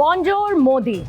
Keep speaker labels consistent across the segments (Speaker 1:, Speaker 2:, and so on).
Speaker 1: Bonjour Modi.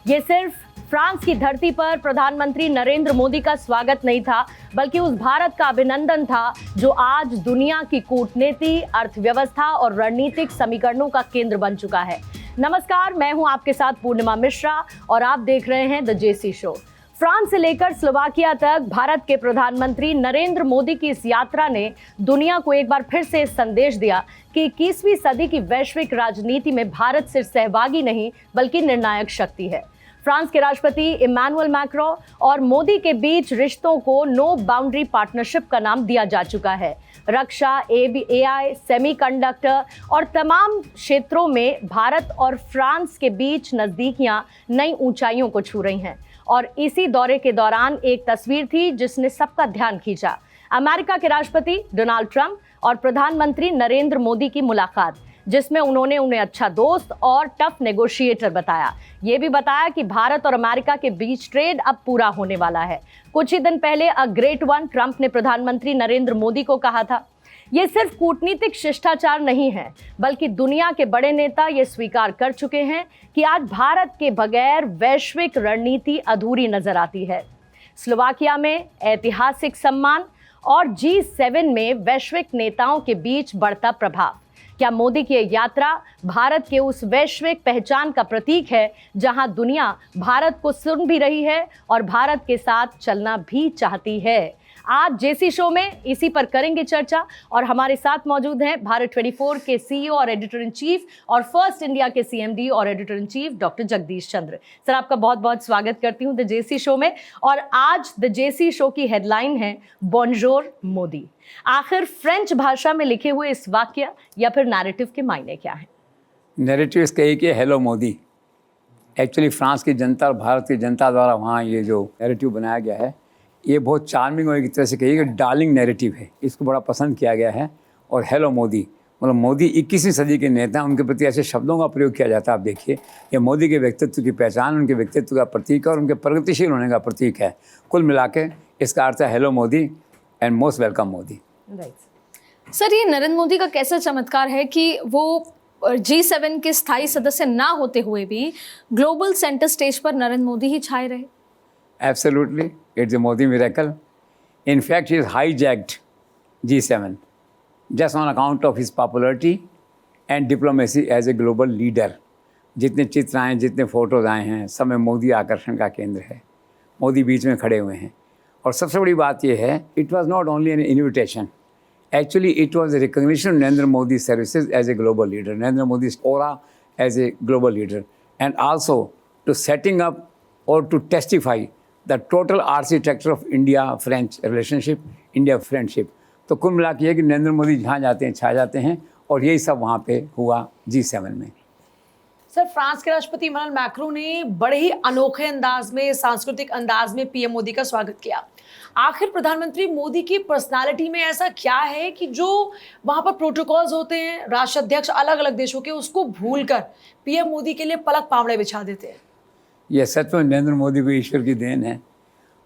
Speaker 1: ये सिर्फ France की धरती पर प्रधानमंत्री नरेंद्र मोदी का स्वागत नहीं था, बल्कि उस भारत का अभिनंदन था जो आज दुनिया की कूटनीति, अर्थव्यवस्था और रणनीतिक समीकरणों का केंद्र बन चुका है। नमस्कार, मैं हूं आपके साथ पूर्णिमा मिश्रा और आप देख रहे हैं द जेसी शो। फ्रांस से लेकर स्लोवाकिया तक भारत के प्रधानमंत्री नरेंद्र मोदी की इस यात्रा ने दुनिया को एक बार फिर से संदेश दिया कि 21वीं सदी की वैश्विक राजनीति में भारत सिर्फ सहभागी नहीं बल्कि निर्णायक शक्ति है। फ्रांस के राष्ट्रपति इमैनुअल मैक्रों और मोदी के बीच रिश्तों को नो बाउंड्री पार्टनरशिप का नाम दिया जा चुका है। रक्षा, एआई, सेमीकंडक्टर और तमाम क्षेत्रों में भारत और फ्रांस के बीच नजदीकियां नई ऊंचाइयों को छू रही हैं। और इसी दौरे के दौरान एक तस्वीर थी जिसने सबका ध्यान खींचा। अमेरिका के राष्ट्रपति डोनाल्ड ट्रंप और प्रधानमंत्री नरेंद्र मोदी की मुलाकात, जिसमें उन्होंने उन्हें अच्छा दोस्त और टफ नेगोशिएटर बताया। ये भी बताया कि भारत और अमेरिका के बीच ट्रेड अब पूरा होने वाला है। कुछ ही दिन पहले अ ग्रेट वन ट्रंप ने प्रधानमंत्री नरेंद्र मोदी को कहा था, ये सिर्फ कूटनीतिक शिष्टाचार नहीं है, बल्कि दुनिया के बड़े नेता ये स्वीकार कर चुके हैं कि आज भारत के बगैर वैश्विक रणनीति अधूरी नजर आती है। स्लोवाकिया में ऐतिहासिक सम्मान और G7 में वैश्विक नेताओं के बीच बढ़ता प्रभाव। क्या मोदी की यह यात्रा भारत के उस वैश्विक पहचान का प्रतीक है जहां दुनिया भारत को सुन भी रही है और भारत के साथ चलना भी चाहती है? आज जेसी शो में इसी पर करेंगे चर्चा और हमारे साथ मौजूद हैं भारत 24 के सीईओ और एडिटर इन चीफ और फर्स्ट इंडिया के सीएमडी और editor in chief doctor Jagdish Chandra. Sir, आपका बहुत बहुत स्वागत करती हूं द जेसी शो में। और आज द जेसी शो की हेडलाइन है बॉन्जोर मोदी। आखिर फ्रेंच भाषा में लिखे हुए इस वाक्य या फिर नैरेटिव के मायने क्या है?
Speaker 2: नैरेटिव इसका एक ही, हेलो मोदी। एक्चुअली फ्रांस की जनता और भारत की जनता द्वारा वहाँ ये जो नैरेटिव बनाया गया है, ये बहुत चार्मिंग और एक तरह से कहिए कि डार्लिंग नैरेटिव है। इसको बड़ा पसंद किया गया है। और हेलो मोदी, मतलब मोदी 21वीं सदी के नेता, उनके प्रति ऐसे शब्दों का प्रयोग किया जाता है। आप देखिए, ये मोदी के व्यक्तित्व की पहचान, उनके व्यक्तित्व का प्रतीक है और उनके प्रगतिशील होने का प्रतीक है। कुल मिला के इसका अर्थ है hello Modi and most welcome Modi.
Speaker 3: Sir, ये नरेंद्र मोदी का कैसा चमत्कार है कि वो G7 के स्थायी सदस्य ना होते हुए भी ग्लोबल सेंटर स्टेज पर नरेंद्र मोदी ही छाए रहे।
Speaker 2: Absolutely, it's a Modi miracle. In fact, he has hijacked G7 just on account of his popularity and diplomacy as a global leader. जितने चित्र आए, जितने फोटोज आए हैं, सब में मोदी आकर्षण का केंद्र है। मोदी बीच में खड़े हुए हैं। और सबसे बड़ी बात यह है, it was not only an invitation. Actually, it was a recognition of Narendra Modi's services as a global leader, Narendra Modi's aura as a global leader, and also to setting up or to testify the total architecture of India-French relationship, India-friendship। तो कुल मिला के ये कि नरेंद्र मोदी जहाँ जाते हैं छा जाते हैं, और यही सब वहाँ पे हुआ G7 में।
Speaker 4: सर, फ्रांस के राष्ट्रपति इमैनुअल मैक्रों ने बड़े ही अनोखे अंदाज में, सांस्कृतिक अंदाज में पीएम मोदी का स्वागत किया। आखिर प्रधानमंत्री मोदी की पर्सनालिटी में ऐसा क्या है कि जो वहाँ पर प्रोटोकॉल्स होते हैं, राष्ट्राध्यक्ष अलग अलग देशों के, उसको भूलकर पीएम मोदी के लिए पलक पावड़े बिछा देते हैं?
Speaker 2: यह सच में नरेंद्र मोदी को ईश्वर की देन है।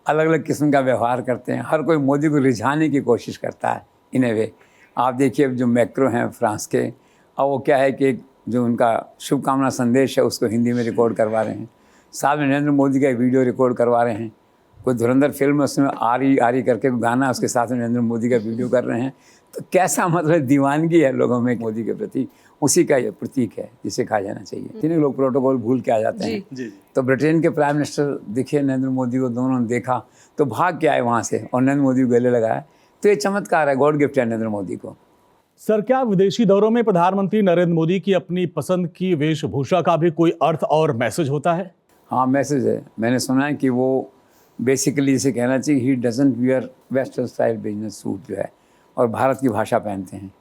Speaker 2: अलग अलग किस्म का व्यवहार करते हैं, हर कोई मोदी को रिझाने की कोशिश करता है इन ए वे। आप देखिए जो मैक्रो हैं फ्रांस के, अब वो क्या है कि जो उनका शुभकामना संदेश है उसको हिंदी में रिकॉर्ड करवा रहे हैं। साथ में नरेंद्र मोदी का वीडियो रिकॉर्ड करवा रहे हैं। कोई धुरंधर फिल्म है, उसमें आरी करके गाना, उसके साथ में नरेंद्र मोदी का वीडियो कर रहे हैं। तो कैसा मतलब दीवानगी है लोगों में मोदी के प्रति, उसी का ये प्रतीक है जिसे कहा जाना चाहिए। जिन्हें लोग प्रोटोकॉल भूल के आ जाते हैं। जी। तो ब्रिटेन के प्राइम मिनिस्टर दिखे नरेंद्र मोदी को, दोनों ने देखा तो भाग के आए वहाँ से और नरेंद्र मोदी को गले लगाया। तो ये चमत्कार है, गॉड गिफ्ट है नरेंद्र मोदी को।
Speaker 5: सर, क्या विदेशी दौरों में प्रधानमंत्री नरेंद्र मोदी की अपनी पसंद की वेशभूषा का भी कोई अर्थ और मैसेज होता है? हाँ,
Speaker 2: मैसेज है। मैंने सुना है कि वो बेसिकली इसे कहना चाहिए, he doesn't wear western style business suit जो है, और भारत की भाषा पहनते हैं।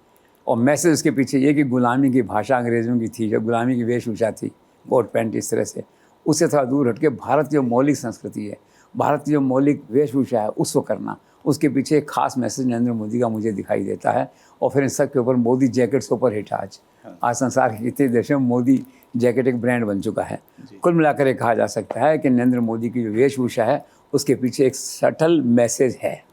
Speaker 2: और मैसेज उसके पीछे ये कि गुलामी की भाषा अंग्रेज़ों की थी, जब गुलामी की वेशभूषा थी, कोट पैंट इस तरह से, उससे थोड़ा दूर हटके भारत की जो मौलिक संस्कृति है, भारत की जो मौलिक वेशभूषा है, उसको करना, उसके पीछे एक खास मैसेज नरेंद्र मोदी का मुझे दिखाई देता है। और फिर इन सब के ऊपर मोदी जैकेट सुपर हिट आज संसार के कितने देशों में मोदी जैकेट एक ब्रांड बन चुका है। कुल मिलाकर ये कहा जा सकता है कि नरेंद्र मोदी की जो वेशभूषा है उसके पीछे एक सटल मैसेज है।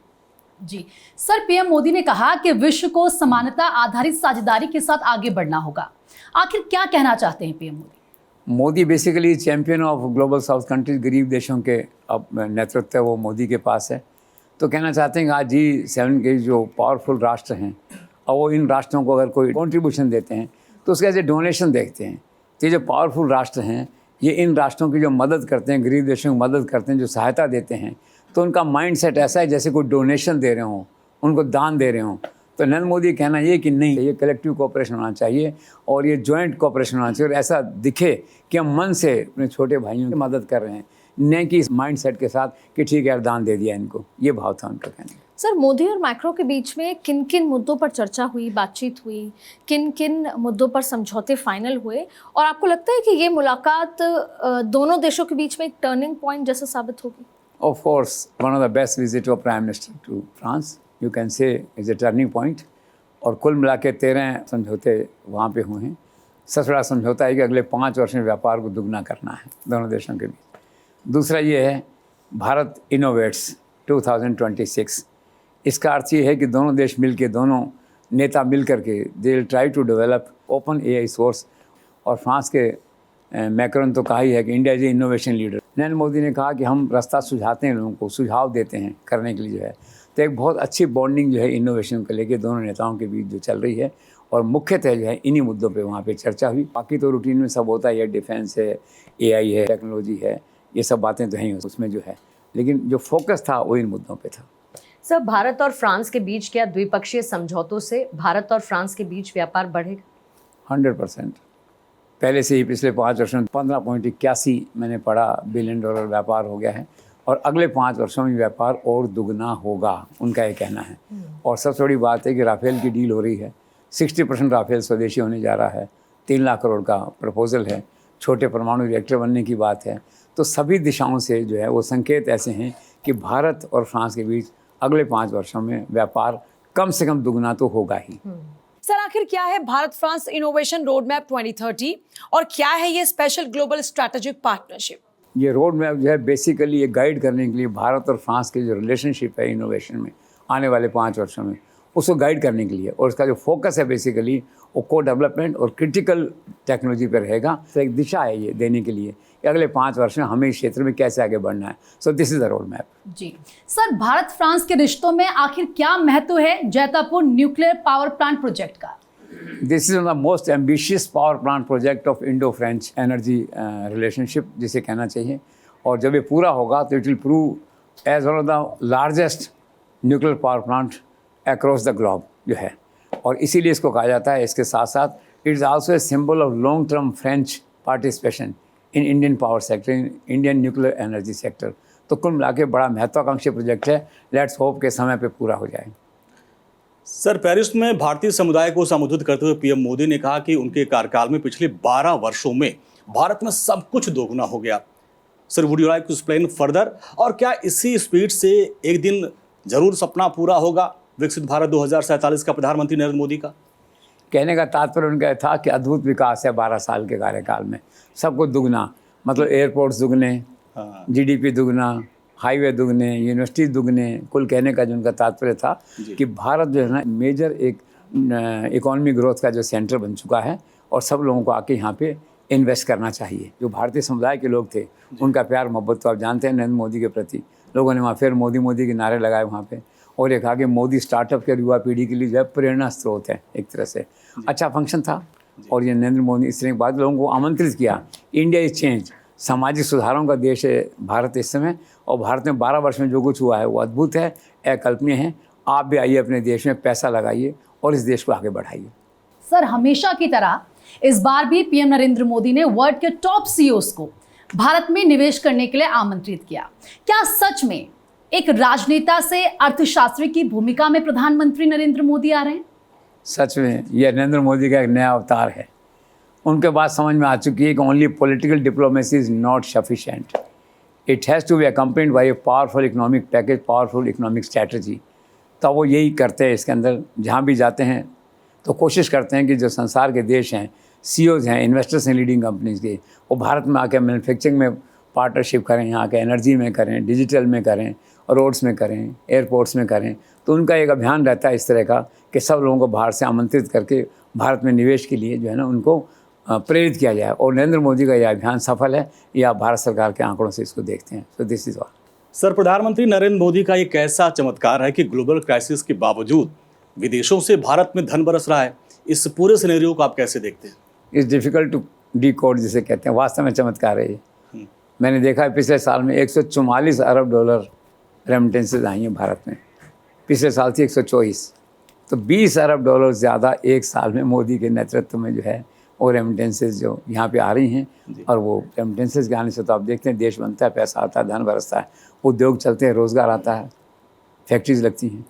Speaker 6: जी सर, पीएम मोदी ने कहा कि विश्व को समानता आधारित साझेदारी के साथ आगे बढ़ना होगा। आखिर क्या कहना चाहते हैं PM Modi?
Speaker 2: Modi basically champion of global south countries, गरीब देशों के अब नेतृत्व वो मोदी के पास है। तो कहना चाहते हैं कि आज G7 के जो पावरफुल राष्ट्र हैं और वो इन राष्ट्रों को अगर कोई कंट्रीब्यूशन देते हैं तो उसके एज ए डोनेशन देखते हैं। तो ये जो पावरफुल राष्ट्र हैं ये इन राष्ट्रों की जो मदद करते हैं, गरीब देशों की मदद करते हैं, जो सहायता देते हैं, तो उनका माइंड सेट ऐसा है जैसे कोई डोनेशन दे रहे हों, उनको दान दे रहे हों। तो नरेंद्र मोदी कहना ये कि नहीं, ये कलेक्टिव कोऑपरेशन होना चाहिए और ये जॉइंट कोऑपरेशन होना चाहिए और ऐसा दिखे कि हम मन से अपने छोटे भाइयों की मदद कर रहे हैं, न कि इस माइंड सेट के साथ कि ठीक है यार दान दे दिया इनको। ये भाव था उनका कहने का।
Speaker 3: सर, मोदी और मैक्रो के बीच में किन किन मुद्दों पर चर्चा हुई, बातचीत हुई, किन किन मुद्दों पर समझौते फाइनल हुए, और आपको लगता है कि ये मुलाकात दोनों देशों के बीच में एक टर्निंग पॉइंट जैसा साबित होगी?
Speaker 2: Of course, one of the best visit of Prime Minister to France, you can say is a turning point। और कुल मिला के 13 समझौते वहाँ पे हुए हैं। सबसे बड़ा समझौता है कि अगले 5 वर्ष में व्यापार को दुगना करना है दोनों देशों के बीच। दूसरा ये है भारत इनोवेट्स 2026। इसका अर्थ ये है कि दोनों देश मिल के, दोनों नेता मिल करके they will try to develop open AI source. और फ्रांस के मैक्रोन तो कहा ही है कि India is a innovation leader. Narendra Modi ने कहा कि हम रास्ता सुझाते हैं, लोगों को सुझाव देते हैं करने के लिए जो है। तो एक बहुत अच्छी बॉन्डिंग जो है इनोवेशन को लेके दोनों नेताओं के बीच जो चल रही है, और मुख्यतः जो है इन्हीं मुद्दों पे वहाँ पे चर्चा हुई। बाकी तो रूटीन में सब होता ही है, डिफेंस है, AI है, टेक्नोलॉजी है, ये सब बातें तो हैं उसमें जो है, लेकिन जो फोकस था वो इन मुद्दों पे था।
Speaker 1: सर, भारत और फ्रांस के बीच क्या द्विपक्षीय समझौतों से भारत और फ्रांस के बीच व्यापार बढ़ेगा?
Speaker 2: 100%। पहले से ही पिछले 5 वर्षों में 15.81 मैंने पढ़ा बिलियन डॉलर व्यापार हो गया है, और अगले 5 वर्षों में व्यापार और दुगना होगा, उनका ये कहना है। और सबसे बड़ी बात है कि राफेल की डील हो रही है, 60% राफेल स्वदेशी होने जा रहा है, 3 लाख करोड़ का प्रपोजल है, छोटे परमाणु रिएक्टर बनने की बात है। तो सभी दिशाओं से जो है वो संकेत ऐसे हैं कि भारत और फ्रांस के बीच अगले 5 वर्षों में व्यापार कम से कम दुगना तो होगा ही।
Speaker 4: सर, आखिर क्या है Bharat France innovation road map 2030 और क्या है ये स्पेशल ग्लोबल स्ट्रैटेजिक पार्टनरशिप?
Speaker 2: ये रोड मैप जो है बेसिकली ये गाइड करने के लिए भारत और फ्रांस के जो रिलेशनशिप है इनोवेशन में आने वाले 5 वर्षों में, उसको गाइड करने के लिए, और उसका जो फोकस है बेसिकली वो को डेवलपमेंट और क्रिटिकल टेक्नोलॉजी पर रहेगा। तो एक दिशा है ये देने के लिए कि अगले 5 वर्ष में हमें इस क्षेत्र में कैसे आगे बढ़ना है। So this is the road map.
Speaker 6: जी सर, भारत फ्रांस के रिश्तों में आखिर क्या महत्व है Jaitapur nuclear power plant project का?
Speaker 2: This is the most ambitious power plant project of Indo French energy relationship जिसे कहना चाहिए। और जब ये पूरा होगा तो it will prove as one of the largest nuclear power plant across the globe जो है। और इसीलिए इसको कहा जाता है, इसके साथ साथ it is also a symbol of long term French participation in Indian power sector, in Indian nuclear energy sector. तो कुल मिला के बड़ा महत्वाकांक्षी प्रोजेक्ट है। लेट्स होप के समय पे पूरा हो जाए।
Speaker 5: सर, पेरिस में भारतीय समुदाय को संबोधित करते हुए पीएम मोदी ने कहा कि उनके कार्यकाल में पिछले 12 वर्षों में भारत में सब कुछ दोगुना हो गया। Sir, would you like to explain further? और क्या इसी स्पीड से एक दिन जरूर सपना पूरा होगा विकसित भारत 2047 का प्रधानमंत्री नरेंद्र मोदी का?
Speaker 2: कहने का तात्पर्य उनका था कि अद्भुत विकास है 12 साल के कार्यकाल में, सब कुछ दुगना, मतलब एयरपोर्ट्स दुगने, GDP दुगना, हाईवे दुगने, यूनिवर्सिटी दुगने। कुल कहने का जो उनका तात्पर्य था कि भारत जो है ना मेजर एक इकोनॉमी ग्रोथ का जो सेंटर बन चुका है, और सब लोगों को आके यहाँ पे इन्वेस्ट करना चाहिए। जो भारतीय समुदाय के लोग थे उनका प्यार मोहब्बत तो आप जानते हैं नरेंद्र मोदी के प्रति। लोगों ने वहाँ फिर मोदी मोदी के नारे लगाए वहाँ पे, और ये कहा कि मोदी स्टार्टअप के युवा पीढ़ी के लिए जो है प्रेरणा स्रोत है एक तरह से। अच्छा फंक्शन था। और ये नरेंद्र मोदी इस तरह के बाद लोगों को आमंत्रित किया। इंडिया इज चेंज, सामाजिक सुधारों का देश है भारत इस समय, और भारत में 12 वर्ष में जो कुछ हुआ है वो अद्भुत है, अकल्पनीय है। आप भी आइए अपने देश में, पैसा लगाइए और इस देश को आगे बढ़ाइए।
Speaker 6: सर, हमेशा की तरह इस बार भी पीएम नरेंद्र मोदी ने वर्ल्ड के टॉप CEOs को भारत में निवेश करने के लिए आमंत्रित किया। क्या सच में एक राजनेता से अर्थशास्त्री की भूमिका में प्रधानमंत्री नरेंद्र मोदी आ रहे हैं?
Speaker 2: सच में यह नरेंद्र मोदी का एक नया अवतार है। उनके बाद समझ में आ चुकी है कि only political diplomacy is not sufficient, it has to be accompanied by a powerful economic package, powerful economic strategy. तो वो यही करते हैं इसके अंदर, जहाँ भी जाते हैं तो कोशिश करते हैं कि जो संसार के देश हैं, CEOs हैं, इन्वेस्टर्स हैं लीडिंग कंपनीज के, वो भारत में आके मैन्युफैक्चरिंग में पार्टनरशिप करें, यहाँ के एनर्जी में करें, डिजिटल में करें, रोड्स में करें, एयरपोर्ट्स में करें। तो उनका एक अभियान रहता है इस तरह का कि सब लोगों को बाहर से आमंत्रित करके भारत में निवेश के लिए जो है ना उनको प्रेरित किया जाए। और नरेंद्र मोदी का यह अभियान सफल है, या भारत सरकार के आंकड़ों से इसको देखते हैं। सो दिस इज ऑल।
Speaker 5: सर, प्रधानमंत्री नरेंद्र मोदी का एक ऐसा चमत्कार है कि ग्लोबल क्राइसिस के बावजूद विदेशों से भारत में धन बरस रहा है। इस पूरे सिनेरियो को आप कैसे देखते हैं?
Speaker 2: इट्स डिफिकल्ट टू डिकोड जिसे कहते हैं, वास्तव में चमत्कार है ये। मैंने देखा है पिछले साल में 144 अरब डॉलर रेमिटेंसेज आई हैं भारत में, पिछले साल थी 124, तो 20 अरब डॉलर ज़्यादा एक साल में मोदी के नेतृत्व में जो है वो रेमिटेंसेज जो यहाँ पे आ रही हैं। और वो रेमिटेंसेज के आने से तो आप देखते हैं देश बनता है, पैसा आता है, धन बरसता है, उद्योग चलते हैं, रोज़गार आता है, फैक्ट्रीज लगती हैं,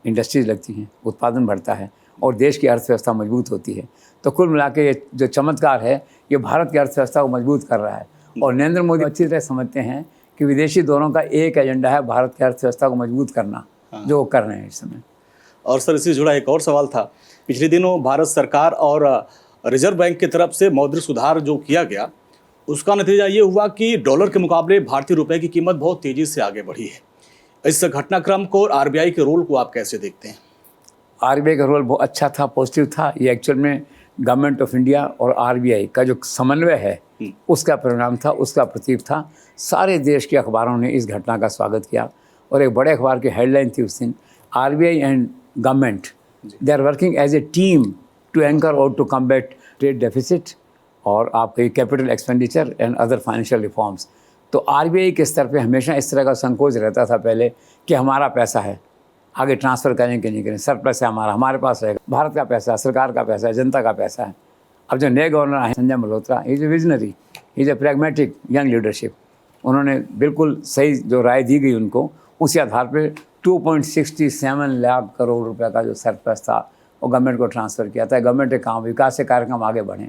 Speaker 2: इंडस्ट्रीज लगती हैं, उत्पादन बढ़ता है और देश की अर्थव्यवस्था मजबूत होती है। तो कुल मिला के ये जो चमत्कार है ये भारत की अर्थव्यवस्था को मजबूत कर रहा है। और नरेंद्र मोदी अच्छी तरह समझते हैं कि विदेशी दौरों का एक एजेंडा है भारत की अर्थव्यवस्था को मजबूत करना, जो वो कर रहे हैं इस समय।
Speaker 5: और सर, इससे जुड़ा एक और सवाल था। पिछले दिनों भारत सरकार और रिजर्व बैंक की तरफ से मौद्रिक सुधार जो किया गया, उसका नतीजा ये हुआ कि डॉलर के मुकाबले भारतीय रुपए की कीमत बहुत तेज़ी से आगे बढ़ी है। इस घटनाक्रम को और आरबीआई के रोल को आप कैसे देखते हैं?
Speaker 2: आरबीआई का रोल बहुत अच्छा था, पॉजिटिव था। ये एक्चुअल में गवर्नमेंट ऑफ इंडिया और आरबीआई का जो समन्वय है उसका परिणाम था, उसका प्रतीक था। सारे देश के अखबारों ने इस घटना का स्वागत किया और एक बड़े अखबार की हेडलाइन थी उस दिन, RBI and government they are working as a team to anchor और टू कम्बैट ट्रेड डेफिसिट और आपके capital expenditure and other financial reforms. तो आरबीआई के स्तर पे हमेशा इस तरह का संकोच रहता था पहले कि हमारा पैसा है, आगे ट्रांसफ़र करें कि नहीं करें, सरप्लस है हमारे पास रहेगा, भारत का पैसा है, सरकार का पैसा है, जनता का पैसा है। अब जो नए गवर्नर आए Sanjay Malhotra, is a visionary, is a pragmatic young leadership. उन्होंने बिल्कुल सही जो राय दी गई उनको, उसी आधार पे 2.67 लाख करोड़ रुपए का जो सरप्लस था वो गवर्नमेंट को ट्रांसफ़र किया था। गवर्नमेंट के काम, विकास के कार्यक्रम आगे बढ़ें।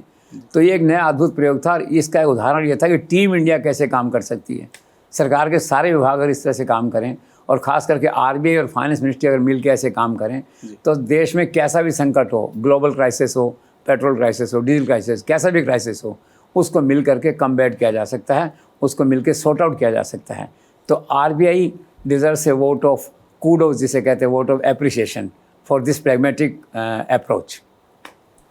Speaker 2: तो ये एक नया अद्भुत प्रयोग था। इसका एक उदाहरण ये था कि टीम इंडिया कैसे काम कर सकती है। सरकार के सारे विभाग अगर इस तरह से काम करें और ख़ास करके आरबीआई और फाइनेंस मिनिस्ट्री अगर मिल के ऐसे काम करें तो देश में कैसा भी संकट हो, ग्लोबल क्राइसिस हो, पेट्रोल क्राइसिस हो, डीजल क्राइसिस, कैसा भी क्राइसिस हो, उसको मिल करके कम्बैट किया जा सकता है, उसको मिल के सॉर्ट आउट किया जा सकता है। तो RBI deserves a vote of kudos, जिसे कहते हैं vote of appreciation for this pragmatic approach.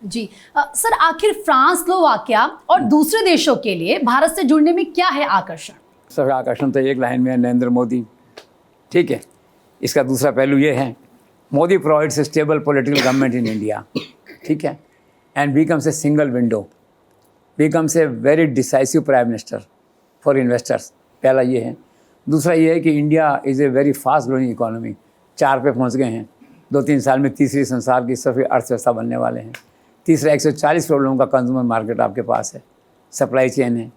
Speaker 6: जी सर, आखिर फ्रांस, स्लोवाकिया और दूसरे देशों के लिए भारत से जुड़ने में क्या है आकर्षण?
Speaker 2: सर, आकर्षण तो एक लाइन में है, नरेंद्र मोदी। ठीक है, इसका दूसरा पहलू ये है, Modi provides a stable political government in India. ठीक है, and becomes a single window, becomes a very decisive prime minister for investors. पहला ये है। दूसरा ये है कि India is a very fast growing economy, 4 पे पहुंच गए हैं, 2-3 साल में तीसरी संसार की सबसे अर्थव्यवस्था बनने वाले हैं। तीसरा 140 करोड़ लोगों का कंज्यूमर मार्केट आपके पास है, सप्लाई चेन है।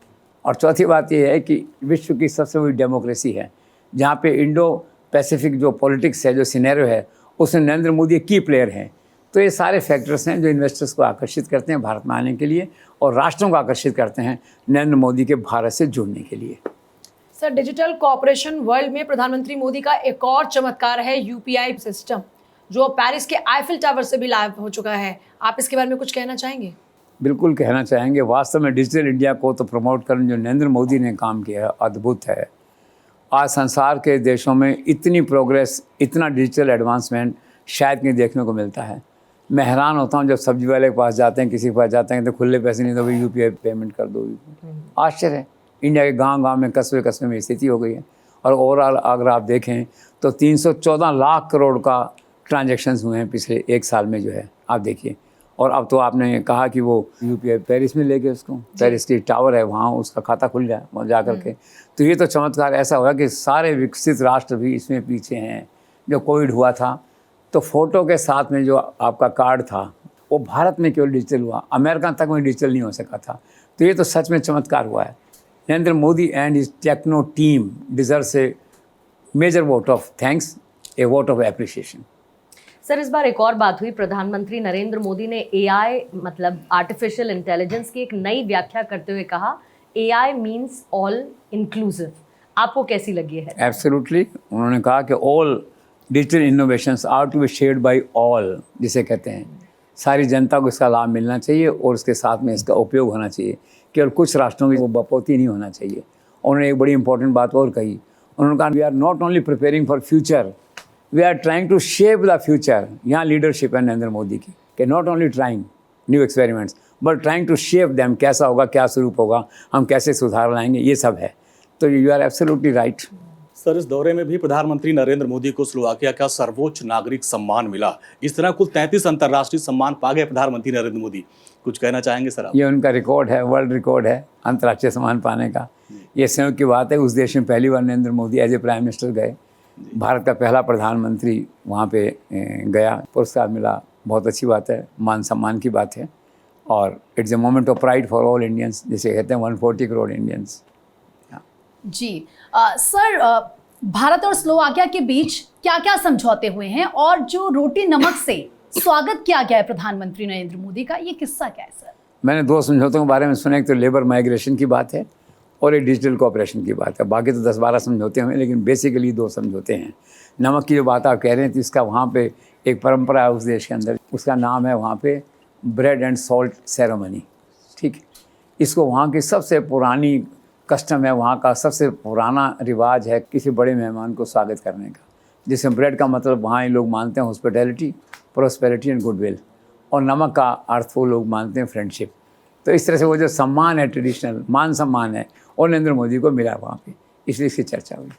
Speaker 2: और चौथी बात यह है कि विश्व की सबसे बड़ी डेमोक्रेसी है, जहाँ पे इंडो पैसिफिक जो पॉलिटिक्स है, जो सिनेरियो है, उसमें नरेंद्र मोदी की प्लेयर हैं। तो ये सारे फैक्टर्स हैं जो इन्वेस्टर्स को आकर्षित करते हैं भारत में आने के लिए और राष्ट्रों को आकर्षित करते हैं नरेंद्र मोदी के भारत से जुड़ने के लिए।
Speaker 4: सर, डिजिटल कॉर्पोरेशन वर्ल्ड में प्रधानमंत्री मोदी का एक और चमत्कार है यूपीआई सिस्टम, जो पेरिस के आईफिल टावर से भी लाइव हो चुका है। आप इसके बारे में कुछ कहना चाहेंगे?
Speaker 2: बिल्कुल कहना चाहेंगे। वास्तव में डिजिटल इंडिया को तो प्रमोट करने जो नरेंद्र मोदी ने काम किया है, अद्भुत है। आज संसार के देशों में इतनी प्रोग्रेस, इतना डिजिटल एडवांसमेंट शायद कहीं देखने को मिलता है। मैं हैरान होता हूँ जब सब्जी वाले के पास जाते हैं, किसी के पास जाते हैं तो खुले पैसे नहीं तो भाई यूपीआई पेमेंट कर दो। आश्चर्य है, इंडिया के गांव-गांव में, कस्बे-कस्बे में स्थिति हो गई है। और ओवरऑल अगर आप देखें तो 314 लाख करोड़ का ट्रांजैक्शंस हुए हैं पिछले 1 साल में, जो है आप देखिए। और अब तो आपने कहा कि वो यूपीआई पेरिस में ले गए उसको, पेरिस की टावर है वहाँ, उसका खाता खुल जाए वहाँ जा कर के। तो ये तो चमत्कार ऐसा हुआ कि सारे विकसित राष्ट्र भी इसमें पीछे हैं। जो कोविड हुआ था तो फ़ोटो के साथ में जो आपका कार्ड था वो भारत में केवल डिजिटल हुआ, अमेरिका तक में डिजिटल नहीं हो सका था। तो ये तो सच में चमत्कार हुआ है। Narendra Modi and his techno team deserves a major vote of thanks, a vote of appreciation.
Speaker 1: Sir, इस बार एक और बात हुई, प्रधानमंत्री नरेंद्र मोदी ने एआई मतलब आर्टिफिशियल इंटेलिजेंस की एक नई व्याख्या करते हुए कहा, एआई मीन्स ऑल इंक्लूसिव। आपको कैसी लगी है?
Speaker 2: एब्सोल्युटली, उन्होंने कहा कि all digital innovations are to be shared by all, जिसे कहते हैं सारी जनता को इसका लाभ मिलना चाहिए और उसके साथ में इसका उपयोग होना चाहिए। केवल कुछ राष्ट्रों की वो बपौती नहीं होना चाहिए। उन्होंने एक बड़ी इंपॉर्टेंट बात और कही, उन्होंने कहा we are not only preparing for future, we are trying to shape the future. यहाँ लीडरशिप है नरेंद्र मोदी की कि not only trying new experiments, but trying to shape them, कैसा होगा, क्या स्वरूप होगा, हम कैसे सुधार लाएंगे, ये सब है। तो you are absolutely right.
Speaker 5: Sir, इस दौरे में भी प्रधानमंत्री नरेंद्र मोदी को स्लोवाकिया का सर्वोच्च नागरिक सम्मान मिला। इस तरह कुल 33 अंतर्राष्ट्रीय सम्मान पा गए प्रधानमंत्री नरेंद्र मोदी। कुछ कहना चाहेंगे सर आप?
Speaker 2: ये उनका रिकॉर्ड है, वर्ल्ड रिकॉर्ड है अंतर्राष्ट्रीय सम्मान पाने का। ये संयोग की बात है, उस देश में पहली बार Narendra Modi as a prime minister गए, भारत का पहला प्रधानमंत्री वहाँ पे गया, पुरस्कार मिला, बहुत अच्छी बात है, मान सम्मान की बात है। और it's a moment of pride for all Indians, जिसे कहते हैं 140 करोड़ इंडियंस।
Speaker 6: जी सर, भारत और स्लोवाकिया के बीच क्या क्या समझौते हुए हैं और जो रोटी नमक से स्वागत किया गया है प्रधानमंत्री नरेंद्र मोदी का, ये किस्सा क्या है सर?
Speaker 2: मैंने 2 समझौतों के बारे में सुना, एक तो लेबर माइग्रेशन की बात है और एक डिजिटल कोऑपरेशन की बात है। बाकी तो 10-12 समझौते हुए, लेकिन बेसिकली 2 समझौते हैं। नमक की जो बात आप कह रहे हैं, तो इसका वहाँ पे एक परंपरा है उस देश के अंदर, उसका नाम है वहाँ पे ब्रेड एंड सॉल्ट सेरेमनी। ठीक, इसको वहाँ की सबसे पुरानी कस्टम है, वहाँ का सबसे पुराना रिवाज है किसी बड़े मेहमान को स्वागत करने का, जिसमें ब्रेड का मतलब वहाँ ये लोग मानते हैं हॉस्पिटैलिटी, प्रोस्पेरिटी एंड गुडविल, और नमक का अर्थ वो लोग मानते हैं फ्रेंडशिप। तो इस तरह से वो जो सम्मान है, ट्रेडिशनल मान सम्मान है, और नरेंद्र मोदी को मिला वहाँ पे, इसलिए इसकी चर्चा हुई।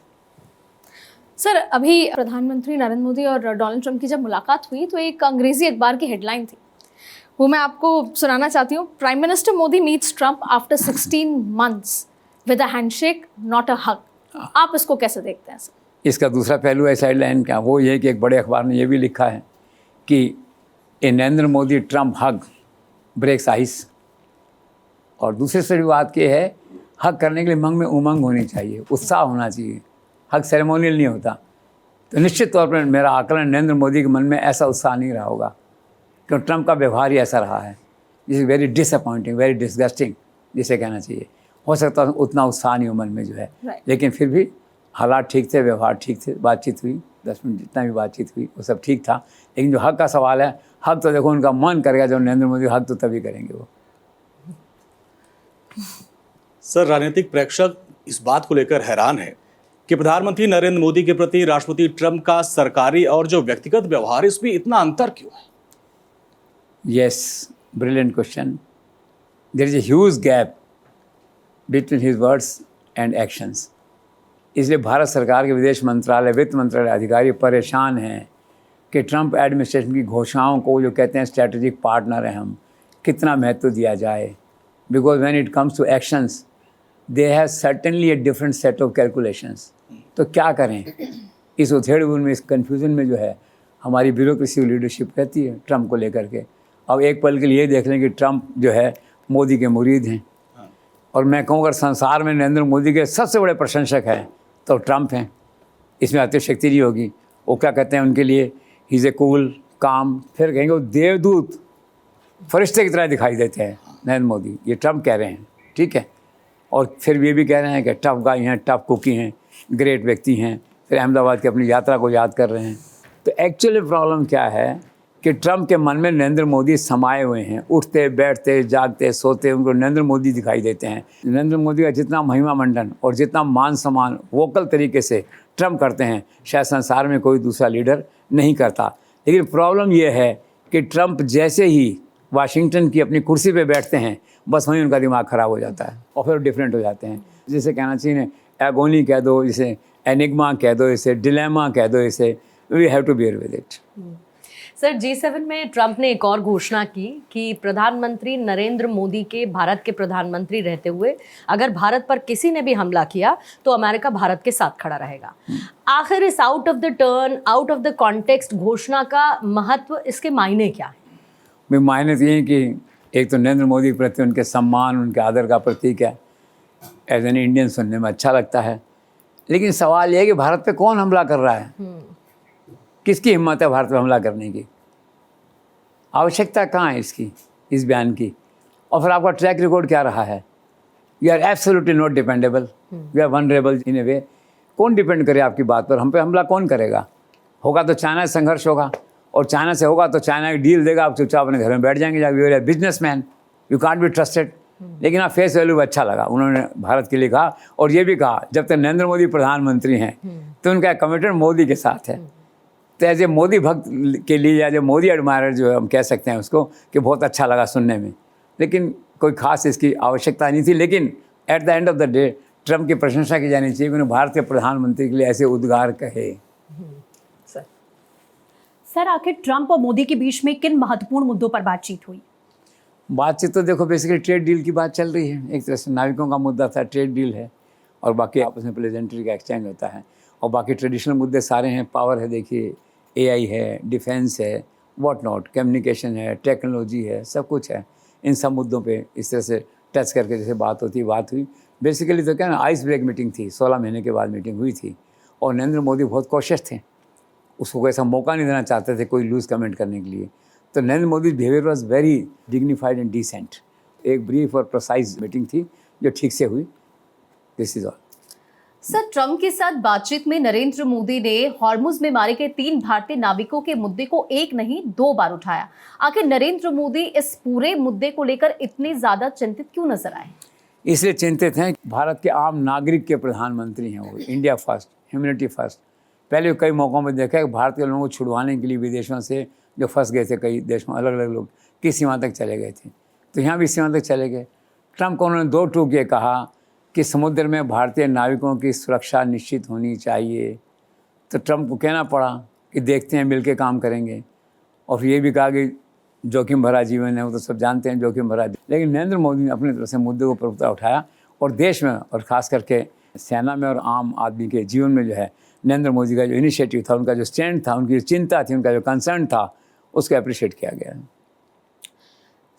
Speaker 3: सर, अभी प्रधानमंत्री नरेंद्र मोदी और डोनाल्ड ट्रंप की जब मुलाकात हुई तो एक अंग्रेजी अखबार की हेडलाइन थी, वो मैं आपको सुनाना चाहती हूँ। Prime minister Modi meets Trump after 16 months with a handshake not a hug. आप इसको कैसे देखते हैं सर?
Speaker 2: इसका दूसरा पहलू है साइड लाइन का, वो ये कि एक बड़े अखबार ने ये भी लिखा है कि ए नरेंद्र मोदी ट्रंप हग ब्रेक्स आइस। और दूसरी से बात ये है, हग करने के लिए मन में उमंग होनी चाहिए, उत्साह होना चाहिए, हग सेरेमोनियल नहीं होता। तो निश्चित तौर पर मेरा आकलन, नरेंद्र मोदी के मन में ऐसा उत्साह नहीं रहा होगा, क्योंकि ट्रंप का व्यवहार ही ऐसा रहा है, जिस वेरी डिसअपॉइंटिंग, वेरी डिसगस्टिंग जिसे कहना चाहिए। हो सकता है उतना उत्साह नहीं हो मन में जो है, लेकिन फिर भी हालात ठीक थे, व्यवहार ठीक थे, बातचीत हुई, 10 मिनट जितना भी बातचीत हुई वो सब ठीक था। लेकिन जो हक का सवाल है, हक तो देखो उनका मन करेगा जब नरेंद्र मोदी हक तो तभी करेंगे वो।
Speaker 5: सर, राजनीतिक प्रेक्षक इस बात को लेकर हैरान है कि प्रधानमंत्री नरेंद्र मोदी के प्रति राष्ट्रपति ट्रंप का सरकारी और जो व्यक्तिगत व्यवहार, इसमें इतना अंतर क्यों है?
Speaker 2: Yes, brilliant question. There is a huge gap between his words and actions. इसलिए भारत सरकार के विदेश मंत्रालय, वित्त मंत्रालय अधिकारी परेशान हैं कि ट्रंप एडमिनिस्ट्रेशन की घोषणाओं को, जो कहते हैं स्ट्रैटेजिक पार्टनर हैं हम, कितना महत्व दिया जाए। Because when it comes to actions they have certainly a different set of calculations. तो क्या करें इस उधेड़-बुन में, इस कन्फ्यूज़न में जो है हमारी ब्यूरोक्रेसी लीडरशिप रहती है ट्रंप को लेकर के। अब एक पल के लिए ये देख लें कि ट्रंप जो है मोदी के मुरीद हैं, और मैं कहूँ अगर संसार में नरेंद्र मोदी के सबसे बड़े प्रशंसक हैं तो ट्रंप हैं, इसमें अतिशक्ति नहीं होगी। वो क्या कहते हैं उनके लिए, ही इज़ ए कूल काम, फिर कहेंगे वो देवदूत फरिश्ते की तरह दिखाई देते हैं नरेंद्र मोदी, ये ट्रंप कह रहे हैं, ठीक है। और फिर ये भी कह रहे हैं कि टफ गाय हैं, टफ कुकी हैं, ग्रेट व्यक्ति हैं, फिर अहमदाबाद की अपनी यात्रा को याद कर रहे हैं। तो एक्चुअली प्रॉब्लम क्या है कि ट्रंप के मन में नरेंद्र मोदी समाये हुए हैं, उठते बैठते जागते सोते उनको नरेंद्र मोदी दिखाई देते हैं। नरेंद्र मोदी का जितना महिमा मंडन और जितना मान सम्मान वोकल तरीके से ट्रंप करते हैं, शायद संसार में कोई दूसरा लीडर नहीं करता। लेकिन प्रॉब्लम यह है कि ट्रंप जैसे ही वाशिंगटन की अपनी कुर्सी पे बैठते हैं, बस वहीं उनका दिमाग ख़राब हो जाता है और फिर डिफरेंट हो जाते हैं। जिसे कहना चाहिए एगोनी कह दो, इसे एनिग्मा कह दो, इसे डिलेमा कह दो, इसे we have to bear with it.
Speaker 1: Sir, G7 में ट्रंप ने एक और घोषणा की कि प्रधानमंत्री नरेंद्र मोदी के भारत के प्रधानमंत्री रहते हुए अगर भारत पर किसी ने भी हमला किया तो अमेरिका भारत के साथ खड़ा रहेगा। आखिर इस out of the turn, out of the context घोषणा का महत्व, इसके मायने क्या है?
Speaker 2: मायने तो ये कि एक तो नरेंद्र मोदी के प्रति उनके सम्मान, उनके आदर का प्रतीक है। एज एन इंडियन सुनने में अच्छा लगता है, लेकिन सवाल ये है कि भारत पे कौन हमला कर रहा है, किसकी हिम्मत है भारत पे हमला करने की, आवश्यकता कहाँ है इसकी, इस बयान की, और फिर आपका ट्रैक रिकॉर्ड क्या रहा है। You are absolutely not dependable, you are vulnerable in a way. कौन डिपेंड करे आपकी बात पर, हम पे हमला कौन करेगा? होगा तो चाइना से संघर्ष होगा, और चाइना से होगा तो चाइना की डील देगा, आप चुपचाप अपने घर में बैठ जाएंगे, you are business man, you can't be trusted. लेकिन आप फेस वैल्यू अच्छा लगा, उन्होंने भारत के लिए कहा, और ये भी कहा जब तक नरेंद्र मोदी प्रधानमंत्री हैं तो उनका कमिटमेंट मोदी के साथ है। तो एज ए मोदी भक्त के लिए, एज ए मोदी एडमायरर जो है हम कह सकते हैं उसको, कि बहुत अच्छा लगा सुनने में। लेकिन कोई खास इसकी आवश्यकता नहीं थी। लेकिन at the end of the day Trump की प्रशंसा की जानी चाहिए कि उन्होंने भारत के प्रधानमंत्री के लिए ऐसे उद्गार कहे।
Speaker 6: सर आखिर ट्रंप और मोदी के बीच में किन महत्वपूर्ण मुद्दों पर बातचीत हुई?
Speaker 2: बातचीत तो देखो बेसिकली ट्रेड डील की बात चल रही है। एक तरह से नाविकों का मुद्दा था, ट्रेड डील है, और बाकी आपस में प्लेजेंट्री का एक्सचेंज होता है। और बाकी ट्रेडिशनल मुद्दे सारे हैं, पावर है, देखिए एआई है, डिफेंस है, व्हाट नॉट, कम्युनिकेशन है, टेक्नोलॉजी है, सब कुछ है। इन सब मुद्दों पे इस तरह से टच करके जैसे बात होती है, बात हुई। बेसिकली तो क्या ना, आइस ब्रेक मीटिंग थी, 16 महीने के बाद मीटिंग हुई थी। और नरेंद्र मोदी बहुत कॉशियस थे, उसको कोई ऐसा मौका नहीं देना चाहते थे कोई लूज़ कमेंट करने के लिए। तो Narendra Modi behaviour was very dignified and decent. एक ब्रीफ और प्रोसाइज मीटिंग थी जो ठीक से हुई। This is all.
Speaker 6: Sir Trump के साथ बातचीत में नरेंद्र मोदी ने हॉर्मुज में मारे गए 3 भारतीय नाविकों के मुद्दे को एक नहीं 2 बार उठाया। आखिर नरेंद्र मोदी इस पूरे मुद्दे को लेकर इतने ज्यादा चिंतित क्यों नजर आए?
Speaker 2: इसलिए चिंतित हैं कि भारत के आम नागरिक के प्रधानमंत्री हैं वो। India first, humanity first. पहले कई मौक़ों में देखा है कि भारत के लोगों को छुड़वाने के लिए विदेशों से जो फंस गए थे कई देशों, अलग अलग लोग किस सीमा तक चले गए थे, तो यहाँ भी इस सीमा तक चले गए। ट्रंप को उन्होंने 2 टूक ये कहा कि समुद्र में भारतीय नाविकों की सुरक्षा निश्चित होनी चाहिए। तो ट्रंप को कहना पड़ा कि देखते हैं, मिल के काम करेंगे। और फिर ये भी कहा कि जोखिम भरा जीवन है, वो तो सब जानते हैं जोखिम भरा। लेकिन नरेंद्र मोदी ने अपनी तरफ से मुद्दे को प्रमुखता उठाया, और देश में और ख़ास करके सेना में और आम आदमी के जीवन में जो है नरेंद्र मोदी का जो इनिशिएटिव था, उनका जो स्टैंड था, उनकी जो चिंता थी, उनका जो कंसर्न था, उसको अप्रिशिएट किया गया।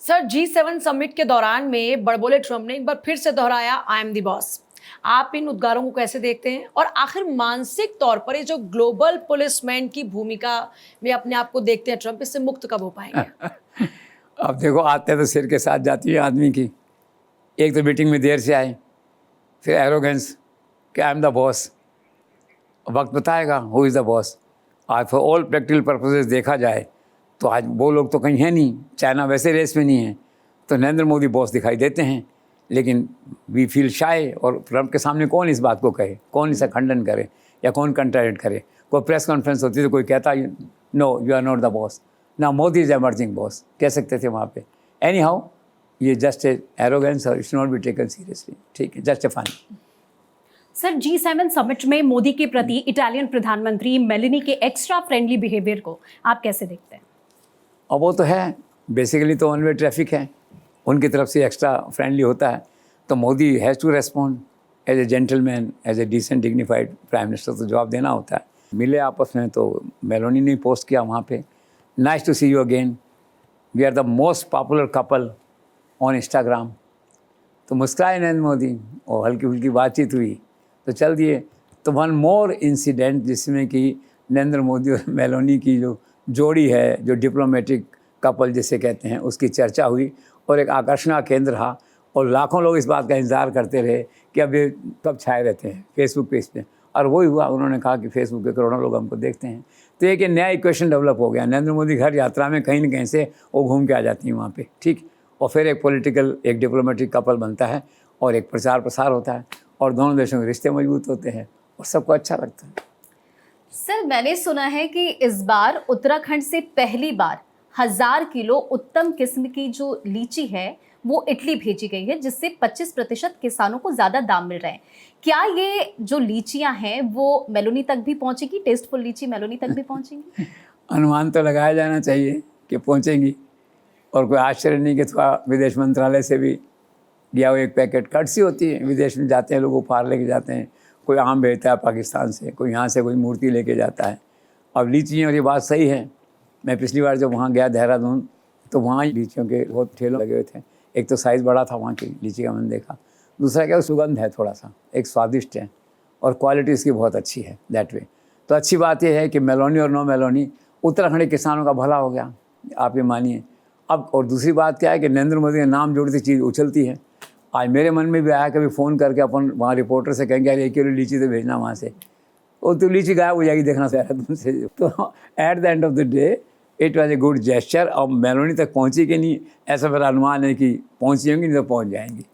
Speaker 4: सर G7 समिट के दौरान में बड़बोले ट्रम्प ने एक बार फिर से दोहराया आई एम द बॉस। आप इन उद्गारों को कैसे देखते हैं, और आखिर मानसिक तौर पर ये जो ग्लोबल पुलिसमैन की भूमिका में अपने आप को देखते हैं ट्रम्प, इससे मुक्त कब हो पाएंगे?
Speaker 2: अब देखो, आते हैं तो सिर के साथ जाती है आदमी की। एक तो मीटिंग में देर से आए, फिर एरोगेंस कि आई एम द बॉस। वक्त बताएगा हु इज़ द बॉस। आज फॉर ऑल प्रैक्टिकल पर्पसेस देखा जाए तो आज वो लोग तो कहीं है नहीं, चाइना वैसे रेस में नहीं है, तो नरेंद्र मोदी बॉस दिखाई देते हैं। लेकिन वी फील शाय, और ट्रंप के सामने कौन इस बात को कहे, कौन इसका खंडन करे, या कौन कंट्राडिक्ट करे। कोई प्रेस कॉन्फ्रेंस होती तो कोई कहता no you are not the boss, ना मोदी इज एमर्जिंग बॉस कह सकते थे वहाँ पे। एनी हाउ ये जस्ट ए एरोगेंस और it's not be taken seriously, ठीक है, just a fun.
Speaker 6: Sir G7 summit में मोदी के प्रति इटालियन प्रधानमंत्री मेलोनी के एक्स्ट्रा फ्रेंडली बिहेवियर को आप कैसे देखते हैं?
Speaker 2: और वो तो है, बेसिकली तो वन वे ट्रैफिक है, उनकी तरफ से एक्स्ट्रा फ्रेंडली होता है, तो Modi has to respond as a gentleman, as a decent dignified prime minister, तो जवाब देना होता है। मिले आपस में तो मेलोनी ने पोस्ट किया वहाँ पे, nice to see you again, we are the most popular couple on Instagram. तो मुस्कुराए नरेंद्र मोदी और हल्की फुल्की बातचीत हुई तो चल दिए। तो वन मोर इंसिडेंट जिसमें कि नरेंद्र मोदी और मेलोनी की जो जोड़ी है, जो डिप्लोमेटिक कपल जिसे कहते हैं, उसकी चर्चा हुई और एक आकर्षण का केंद्र रहा। और लाखों लोग इस बात का इंतज़ार करते रहे कि अब ये कब छाए रहते हैं फेसबुक पेज पे, और वही हुआ। उन्होंने कहा कि फेसबुक पे करोड़ों लोग हमको देखते हैं। तो एक नया इक्वेशन डेवलप हो गया, नरेंद्र मोदी हर यात्रा में कहीं न कहीं से वो घूम के आ जाती हैं वहाँ पे, ठीक। और फिर एक पॉलिटिकल, एक डिप्लोमेटिक कपल बनता है और एक प्रचार प्रसार होता है, और दोनों देशों के रिश्ते मजबूत होते हैं और सबको अच्छा लगता है।
Speaker 6: सर मैंने सुना है कि इस बार उत्तराखंड से पहली बार 1000 किलो उत्तम किस्म की जो लीची है वो इटली भेजी गई है, जिससे 25% किसानों को ज़्यादा दाम मिल रहे हैं। क्या ये जो लीचियां हैं वो मेलोनी तक भी पहुंचेगी? टेस्टफुल लीची मेलोनी तक भी पहुंचेंगी?
Speaker 2: अनुमान तो लगाया जाना चाहिए कि पहुंचेंगी, और कोई आश्चर्य नहीं कि थोड़ा विदेश मंत्रालय से भी दिया हुआ एक पैकेट कटसी होती है। विदेश में जाते हैं लोग, उपहार लेके जाते हैं, कोई आम भेजता है पाकिस्तान से, कोई यहाँ से कोई मूर्ति लेके जाता है। अब लीचियाँ, और ये बात सही है, मैं पिछली बार जब वहाँ गया देहरादून तो वहाँ लीचियों के बहुत ठेले लगे हुए थे। एक तो साइज़ बड़ा था वहाँ की लीची का, मैंने देखा। दूसरा क्या, सुगंध है थोड़ा सा, एक स्वादिष्ट है, और क्वालिटी इसकी बहुत अच्छी है दैट वे। तो अच्छी बात यह है कि मेलोनी और नो मेलोनी उत्तराखंड के किसानों का भला हो गया, आप ये मानिए। अब और दूसरी बात क्या है कि नरेंद्र मोदी का नाम जोड़ती चीज़ उछलती है। आज मेरे मन में भी आया, कभी फ़ोन करके अपन वहाँ रिपोर्टर से कहेंगे यार 1 किलो लीची तो भेजना वहाँ से, और तो लीची गायब हो जाएगी देखना देहरादून से। तो at the end of the day it was a good gesture. और मेलोनी तक पहुँची कि नहीं, ऐसा मेरा अनुमान है कि पहुँची होंगी, नहीं तो पहुँच जाएंगी।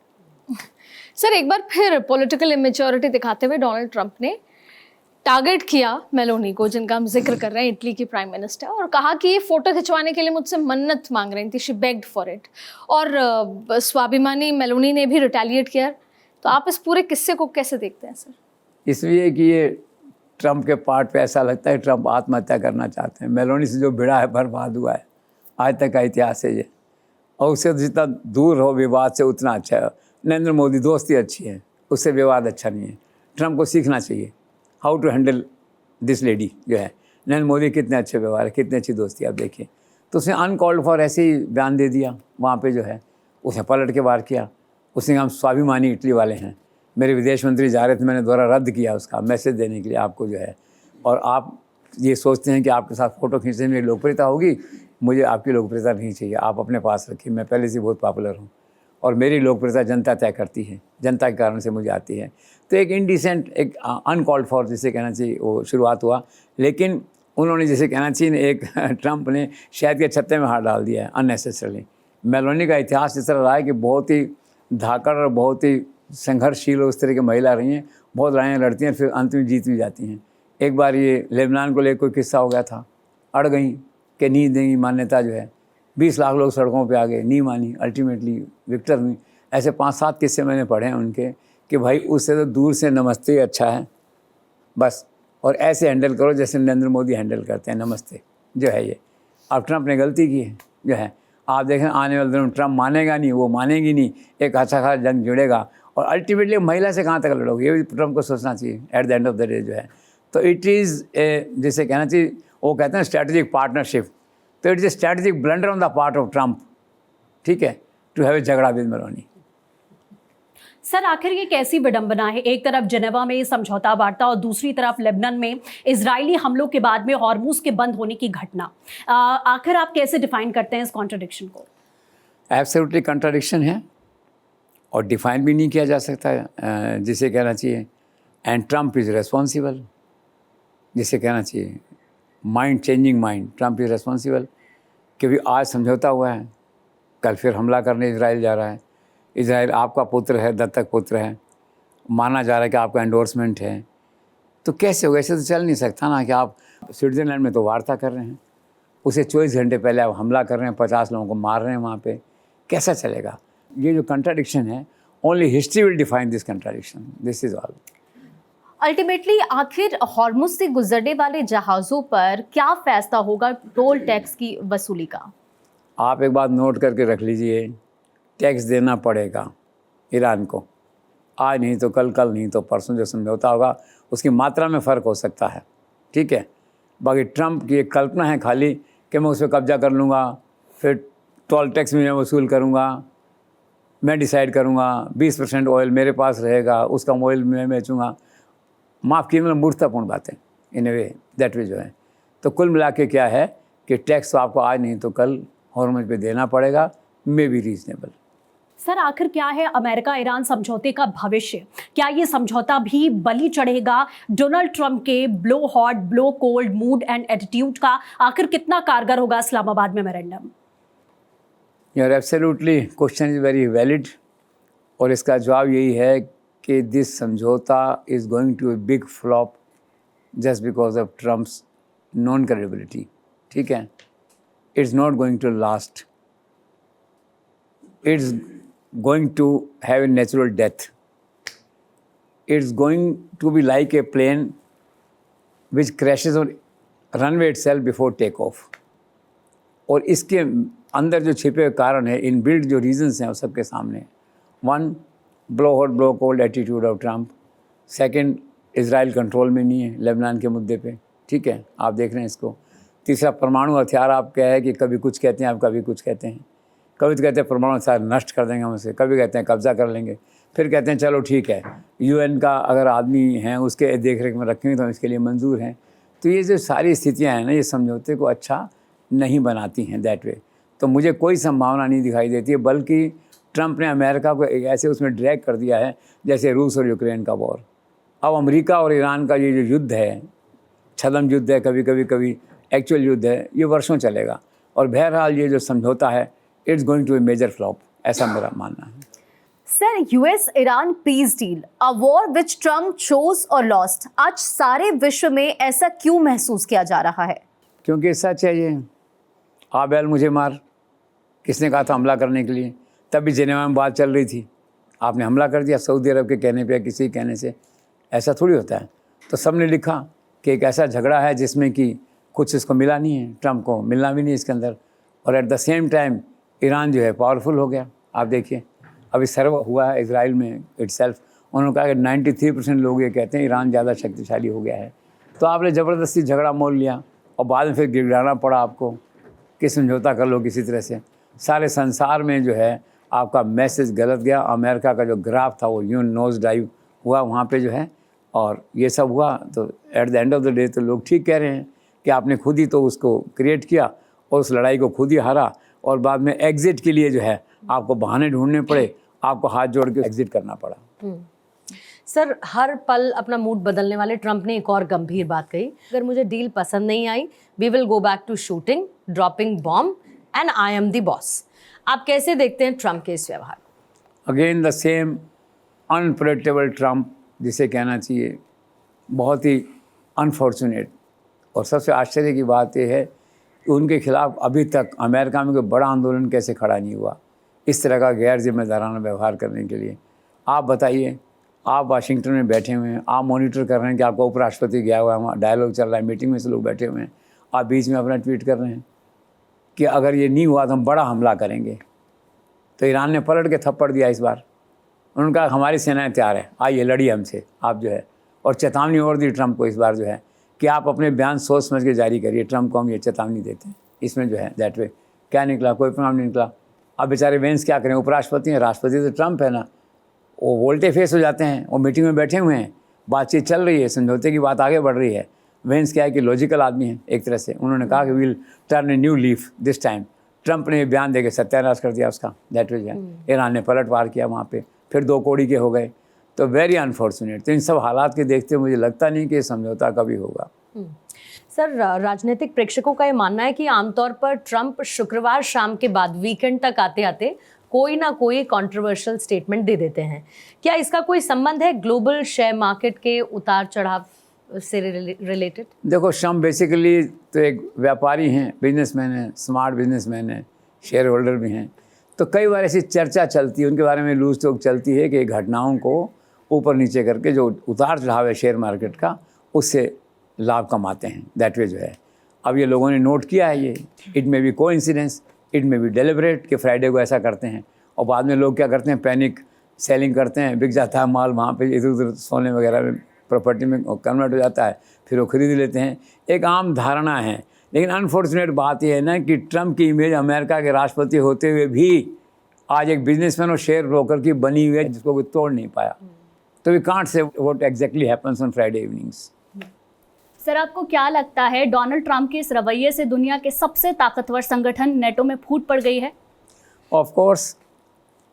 Speaker 3: सर एक बार फिर पॉलिटिकल इमेच्योरिटी दिखाते हुए डोनाल्ड ट्रंप ने टारगेट किया मेलोनी को, जिनका हम जिक्र कर रहे हैं, इटली की प्राइम मिनिस्टर, और कहा कि ये फोटो खिंचवाने के लिए मुझसे मन्नत मांग रही थी, शी बेग्ड फॉर इट। और स्वाभिमानी मेलोनी ने भी रिटेलिएट किया। तो आप इस पूरे किस्से को कैसे देखते हैं सर?
Speaker 2: इसलिए कि ये ट्रंप के पार्ट पे ऐसा लगता है ट्रंप आत्महत्या करना चाहते हैं। मेलोनी से जो भिड़ा है बर्बाद हुआ है, आज तक का इतिहास है ये। और उससे जितना दूर हो विवाद से उतना अच्छा है। नरेंद्र मोदी दोस्ती अच्छी है, उससे विवाद अच्छा नहीं है। ट्रंप को सीखना चाहिए how to handle this lady जो है। नरेंद्र मोदी कितने अच्छे व्यवहार है, कितनी अच्छी दोस्ती आप देखिए। तो उसने अनकॉल्ड फॉर ऐसे ही बयान दे दिया वहाँ पे जो है, उसने पलट के वार किया। उसने हम स्वाभिमानी इटली वाले हैं, मेरे विदेश मंत्री जा रहे थे, मैंने दोबारा रद्द किया उसका मैसेज देने के लिए आपको जो है। और आप ये सोचते हैं कि आपके साथ फ़ोटो खींचने में लोकप्रियता होगी, मुझे आपकी लोकप्रियता नहीं चाहिए, आप अपने पास रखिए। मैं पहले से बहुत पॉपुलर हूँ और मेरी लोकप्रियता जनता तय करती है, जनता के कारण से मुझे आती है। तो एक इनडिसेंट, एक अनकॉल्ड फॉर जिसे कहना चाहिए वो शुरुआत हुआ। लेकिन उन्होंने जिसे कहना चाहिए एक ट्रंप ने शहद के छत्ते में हाथ डाल दिया है अननेसेसरली। मेलोनी का इतिहास इस तरह रहा है कि बहुत ही धाकड़ और बहुत ही संघर्षशील उस तरह की महिला रही हैं, बहुत लड़ाइयाँ लड़ती हैं, फिर अंत में जीत भी जाती हैं। एक बार ये लेबनान को लेकर कोई किस्सा हो गया था, अड़ गई कि नहीं देंगी मान्यता जो है, 20 लाख लोग सड़कों पे आ गए, नहीं मानी, अल्टीमेटली विक्टर हुई। ऐसे 5-7 किस्से मैंने पढ़े हैं उनके कि भाई उससे तो दूर से नमस्ते अच्छा है बस, और ऐसे हैंडल करो जैसे नरेंद्र मोदी हैंडल करते हैं नमस्ते जो है ये। अब ट्रंप ने गलती की है जो है, आप देखें आने वाले दिनों ट्रंप मानेगा नहीं, वो मानेगी नहीं, एक अच्छा खासा जंग जुड़ेगा और अल्टीमेटली महिला से कहाँ तक लड़ोगे, ये भी ट्रंप को सोचना चाहिए at the end of the day जो है। तो इट इज़ जिसे कहना चाहिए, वो कहते हैं स्ट्रैटेजिक पार्टनरशिप, तो it is a strategic blunder on the part of Trump, ठीक है, टू हैव ए झगड़ा विद मेलोनी।
Speaker 1: सर आखिर ये कैसी विडंबना है, एक तरफ जेनेवा में समझौता वार्ता और दूसरी तरफ लेबनान में इजरायली हमलों के बाद में हॉर्मुज के बंद होने की घटना। आखिर आप कैसे डिफाइन करते हैं इस कॉन्ट्रडिक्शन को?
Speaker 2: एब्सोल्युटली कॉन्ट्रडिक्शन है और डिफाइन भी नहीं किया जा सकता है, जिसे कहना चाहिए एंड ट्रंप इज़ रेस्पॉन्सिबल, जिसे कहना चाहिए mind changing mind, Trump is responsible. क्योंकि आज समझौता हुआ है, कल फिर हमला करने इजराइल जा रहा है। इजराइल आपका पुत्र है, दत्तक पुत्र है, माना जा रहा है कि आपका एंडोर्समेंट है, तो कैसे होगा? ऐसे तो चल नहीं सकता ना कि आप स्विट्ज़रलैंड में तो वार्ता कर रहे हैं, उसे 24 घंटे पहले आप हमला कर रहे हैं, 50 लोगों को मार रहे हैं वहाँ पे, कैसा चलेगा? ये जो कंट्राडिक्शन है, only history will define this contradiction, this is all.
Speaker 1: Ultimately आखिर हॉर्मुज से गुजरने वाले जहाज़ों पर क्या फैसला होगा टोल टैक्स की वसूली का?
Speaker 2: आप एक बात नोट करके रख लीजिए, टैक्स देना पड़ेगा ईरान को, आज नहीं तो कल, कल नहीं तो परसों जो समझौता होगा उसकी मात्रा में फ़र्क हो सकता है, ठीक है। बाकी ट्रंप की एक कल्पना है खाली कि मैं उस पर कब्जा कर लूँगा, फिर टोल टैक्स में मैं वसूल करूँगा, मैं डिसाइड करूँगा, 20% ऑयल मेरे पास रहेगा, उसका ऑयल मैं बेचूँगा। माफ़ कीजिए, मतलब मूर्खतापूर्ण बातें इन ए वे दैट वे जो है। तो कुल मिला के क्या है कि टैक्स तो आपको आज नहीं तो कल हॉर्मुज पे देना पड़ेगा, मे बी रीजनेबल।
Speaker 1: सर आखिर क्या है अमेरिका ईरान समझौते का भविष्य? क्या ये समझौता भी बलि चढ़ेगा डोनाल्ड ट्रंप के blow hot blow cold mood and attitude का? आखिर कितना कारगर होगा Islamabad memorandum?
Speaker 2: You're absolutely, question is very valid और इसका जवाब यही है कि दिस समझौता is going to a big flop just because of Trump's non credibility, ठीक है। It's not going to last, it's going to have a natural death. It's going to be like a plane which crashes on runway itself before takeoff. और इसके अंदर जो छिपे हुए कारण है, इन बिल्ड जो रीजंस हैं वो सबके सामने। 1, blow hot blow cold attitude of Trump. 2, Israel control में नहीं है लेबनान के मुद्दे पे, ठीक है, आप देख रहे हैं इसको। 3, परमाणु हथियार आप क्या है कि कभी कुछ कहते हैं, आप कभी कुछ कहते हैं। कभी तो कहते हैं परमाणु हथियार नष्ट कर देंगे हम उसे, कभी कहते हैं कब्जा कर लेंगे, फिर कहते हैं चलो ठीक है, यूएन का अगर आदमी हैं उसके देख रेख में रखेंगे तो हम इसके लिए मंजूर हैं। तो ये जो सारी स्थितियां हैं ना, ये समझौते को अच्छा नहीं बनाती हैं दैट वे। तो मुझे कोई संभावना नहीं दिखाई देती है, बल्कि ट्रंप ने अमेरिका को ऐसे उसमें ड्रैग कर दिया है जैसे रूस और यूक्रेन का वॉर। अब अमेरिका और ईरान का ये जो युद्ध है, छद्म युद्ध है, कभी एक्चुअल युद्ध है, ये वर्षों चलेगा। और बहरहाल ये जो समझौता है, it's going to a major flop, ऐसा मेरा मानना है।
Speaker 7: Sir, US Iran peace deal, a war which Trump chose और लॉस्ट, आज सारे विश्व में ऐसा क्यों महसूस किया जा रहा है?
Speaker 2: क्योंकि सच है ये। आ बैल मुझे मार, किसने कहा था हमला करने के लिए? तब भी जिनेवा में बात चल रही थी, आपने हमला कर दिया सऊदी अरब के कहने पे, किसी के कहने से। ऐसा थोड़ी होता है। तो सबने लिखा कि एक ऐसा झगड़ा है जिसमें कि कुछ इसको मिला नहीं है, ट्रम्प को मिलना भी नहीं इसके अंदर, और at the same time Iran जो है पावरफुल हो गया। आप देखिए अभी सर्व हुआ है इजराइल में इटसेल्फ, उन्होंने कहा कि 93% लोग ये कहते हैं ईरान ज़्यादा शक्तिशाली हो गया है। तो आपने ज़बरदस्ती झगड़ा मोल लिया और बाद में फिर गिड़गिड़ाना पड़ा आपको कि समझौता कर लो किसी तरह से। सारे संसार में जो है आपका मैसेज गलत गया। अमेरिका का जो ग्राफ था वो यूं नोज डाइव हुआ वहाँ पे जो है, और ये सब हुआ। तो at the end of the day तो लोग ठीक कह रहे हैं कि आपने खुद ही तो उसको क्रिएट किया और उस लड़ाई को खुद ही हारा, और बाद में एग्जिट के लिए जो है आपको बहाने ढूंढने पड़े, आपको हाथ जोड़ के एग्जिट करना पड़ा।
Speaker 1: सर, हर पल अपना मूड बदलने वाले ट्रम्प ने एक और गंभीर बात कही, अगर मुझे डील पसंद नहीं आई, we will go back to shooting, dropping bomb and I am the boss. आप कैसे देखते हैं ट्रम्प के इस व्यवहार?
Speaker 2: Again the same unpredictable Trump, जिसे कहना चाहिए बहुत ही अनफॉर्चुनेट। और सबसे आश्चर्य की बात यह है कि उनके खिलाफ अभी तक अमेरिका में कोई बड़ा आंदोलन कैसे खड़ा नहीं हुआ इस तरह का गैर जिम्मेदाराना व्यवहार करने के लिए। आप बताइए, आप वाशिंगटन में बैठे हुए हैं, आप मॉनिटर कर रहे हैं कि आपका उपराष्ट्रपति गया हुआ है, वहाँ डायलॉग चल रहा है, मीटिंग में से लोग बैठे हुए हैं, आप बीच में अपना ट्वीट कर रहे हैं कि अगर ये नहीं हुआ तो हम बड़ा हमला करेंगे। तो ईरान ने पलट के थप्पड़ दिया इस बार। उन्होंने कहा हमारी सेनाएं तैयार है, आइए लड़िए हमसे आप जो है। और चेतावनी और दी ट्रम्प को इस बार जो है कि आप अपने बयान सोच समझ के जारी करिए। ट्रम्प को हम ये चेतावनी देते हैं। इसमें जो है दैट वे क्या निकला, कोई परिणाम नहीं निकला। अब बेचारे वेंस क्या करें, उपराष्ट्रपति हैं, राष्ट्रपति तो ट्रम्प है ना, वो वोल्टे फेस हो जाते हैं। वो मीटिंग में बैठे हुए हैं, बातचीत चल रही है, समझौते की बात आगे बढ़ रही है। वेंस क्या है कि लॉजिकल आदमी है एक तरह से। उन्होंने कहा कि will turn a new leaf this time. Trump ने बयान देकर सत्यानाश कर दिया उसका, दैट वे है। ईरान ने पलटवार किया वहाँ पे, फिर 2 कोड़ी के हो गए। तो वेरी अनफॉर्चुनेट। तो इन सब हालात के देखते मुझे लगता नहीं कि समझौता कभी होगा।
Speaker 1: सर, राजनीतिक प्रेक्षकों का ये मानना है कि आमतौर पर ट्रम्प शुक्रवार शाम के बाद वीकेंड तक आते आते कोई ना कोई कंट्रोवर्शियल स्टेटमेंट दे देते हैं। क्या इसका कोई संबंध है ग्लोबल शेयर मार्केट के उतार चढ़ाव से रिलेटेड?
Speaker 2: देखो, ट्रम्प बेसिकली तो एक व्यापारी हैं, बिजनेसमैन हैं, स्मार्ट बिजनेसमैन हैं, शेयर होल्डर भी हैं। तो कई बार ऐसी चर्चा चलती है उनके बारे में, लूज टॉक चलती है कि घटनाओं को ऊपर नीचे करके जो उतार चढ़ाव है शेयर मार्केट का, उससे लाभ कमाते हैं, दैट वे जो है। अब ये लोगों ने नोट किया है ये, it may be coincidence, it may be deliberate कि फ्राइडे को ऐसा करते हैं। और बाद में लोग क्या करते हैं, पैनिक सेलिंग करते हैं, बिक जाता है माल वहाँ पे, इधर उधर सोने वगैरह में, प्रॉपर्टी में कन्वर्ट हो जाता है, फिर वो खरीद लेते हैं। एक आम धारणा है। लेकिन अनफॉर्चुनेट बात यह है ना कि ट्रम्प की इमेज अमेरिका के राष्ट्रपति होते हुए भी आज एक बिजनेसमैन और शेयर ब्रोकर की बनी हुई है जिसको कोई तोड़ नहीं पाया। तो we can't say what exactly happens on Friday evenings.
Speaker 7: Sir, आपको क्या लगता है डोनाल्ड ट्रंप के इस रवैये से दुनिया के सबसे ताकतवर संगठन नेटो में फूट पड़ गई है?
Speaker 2: ऑफ कोर्स,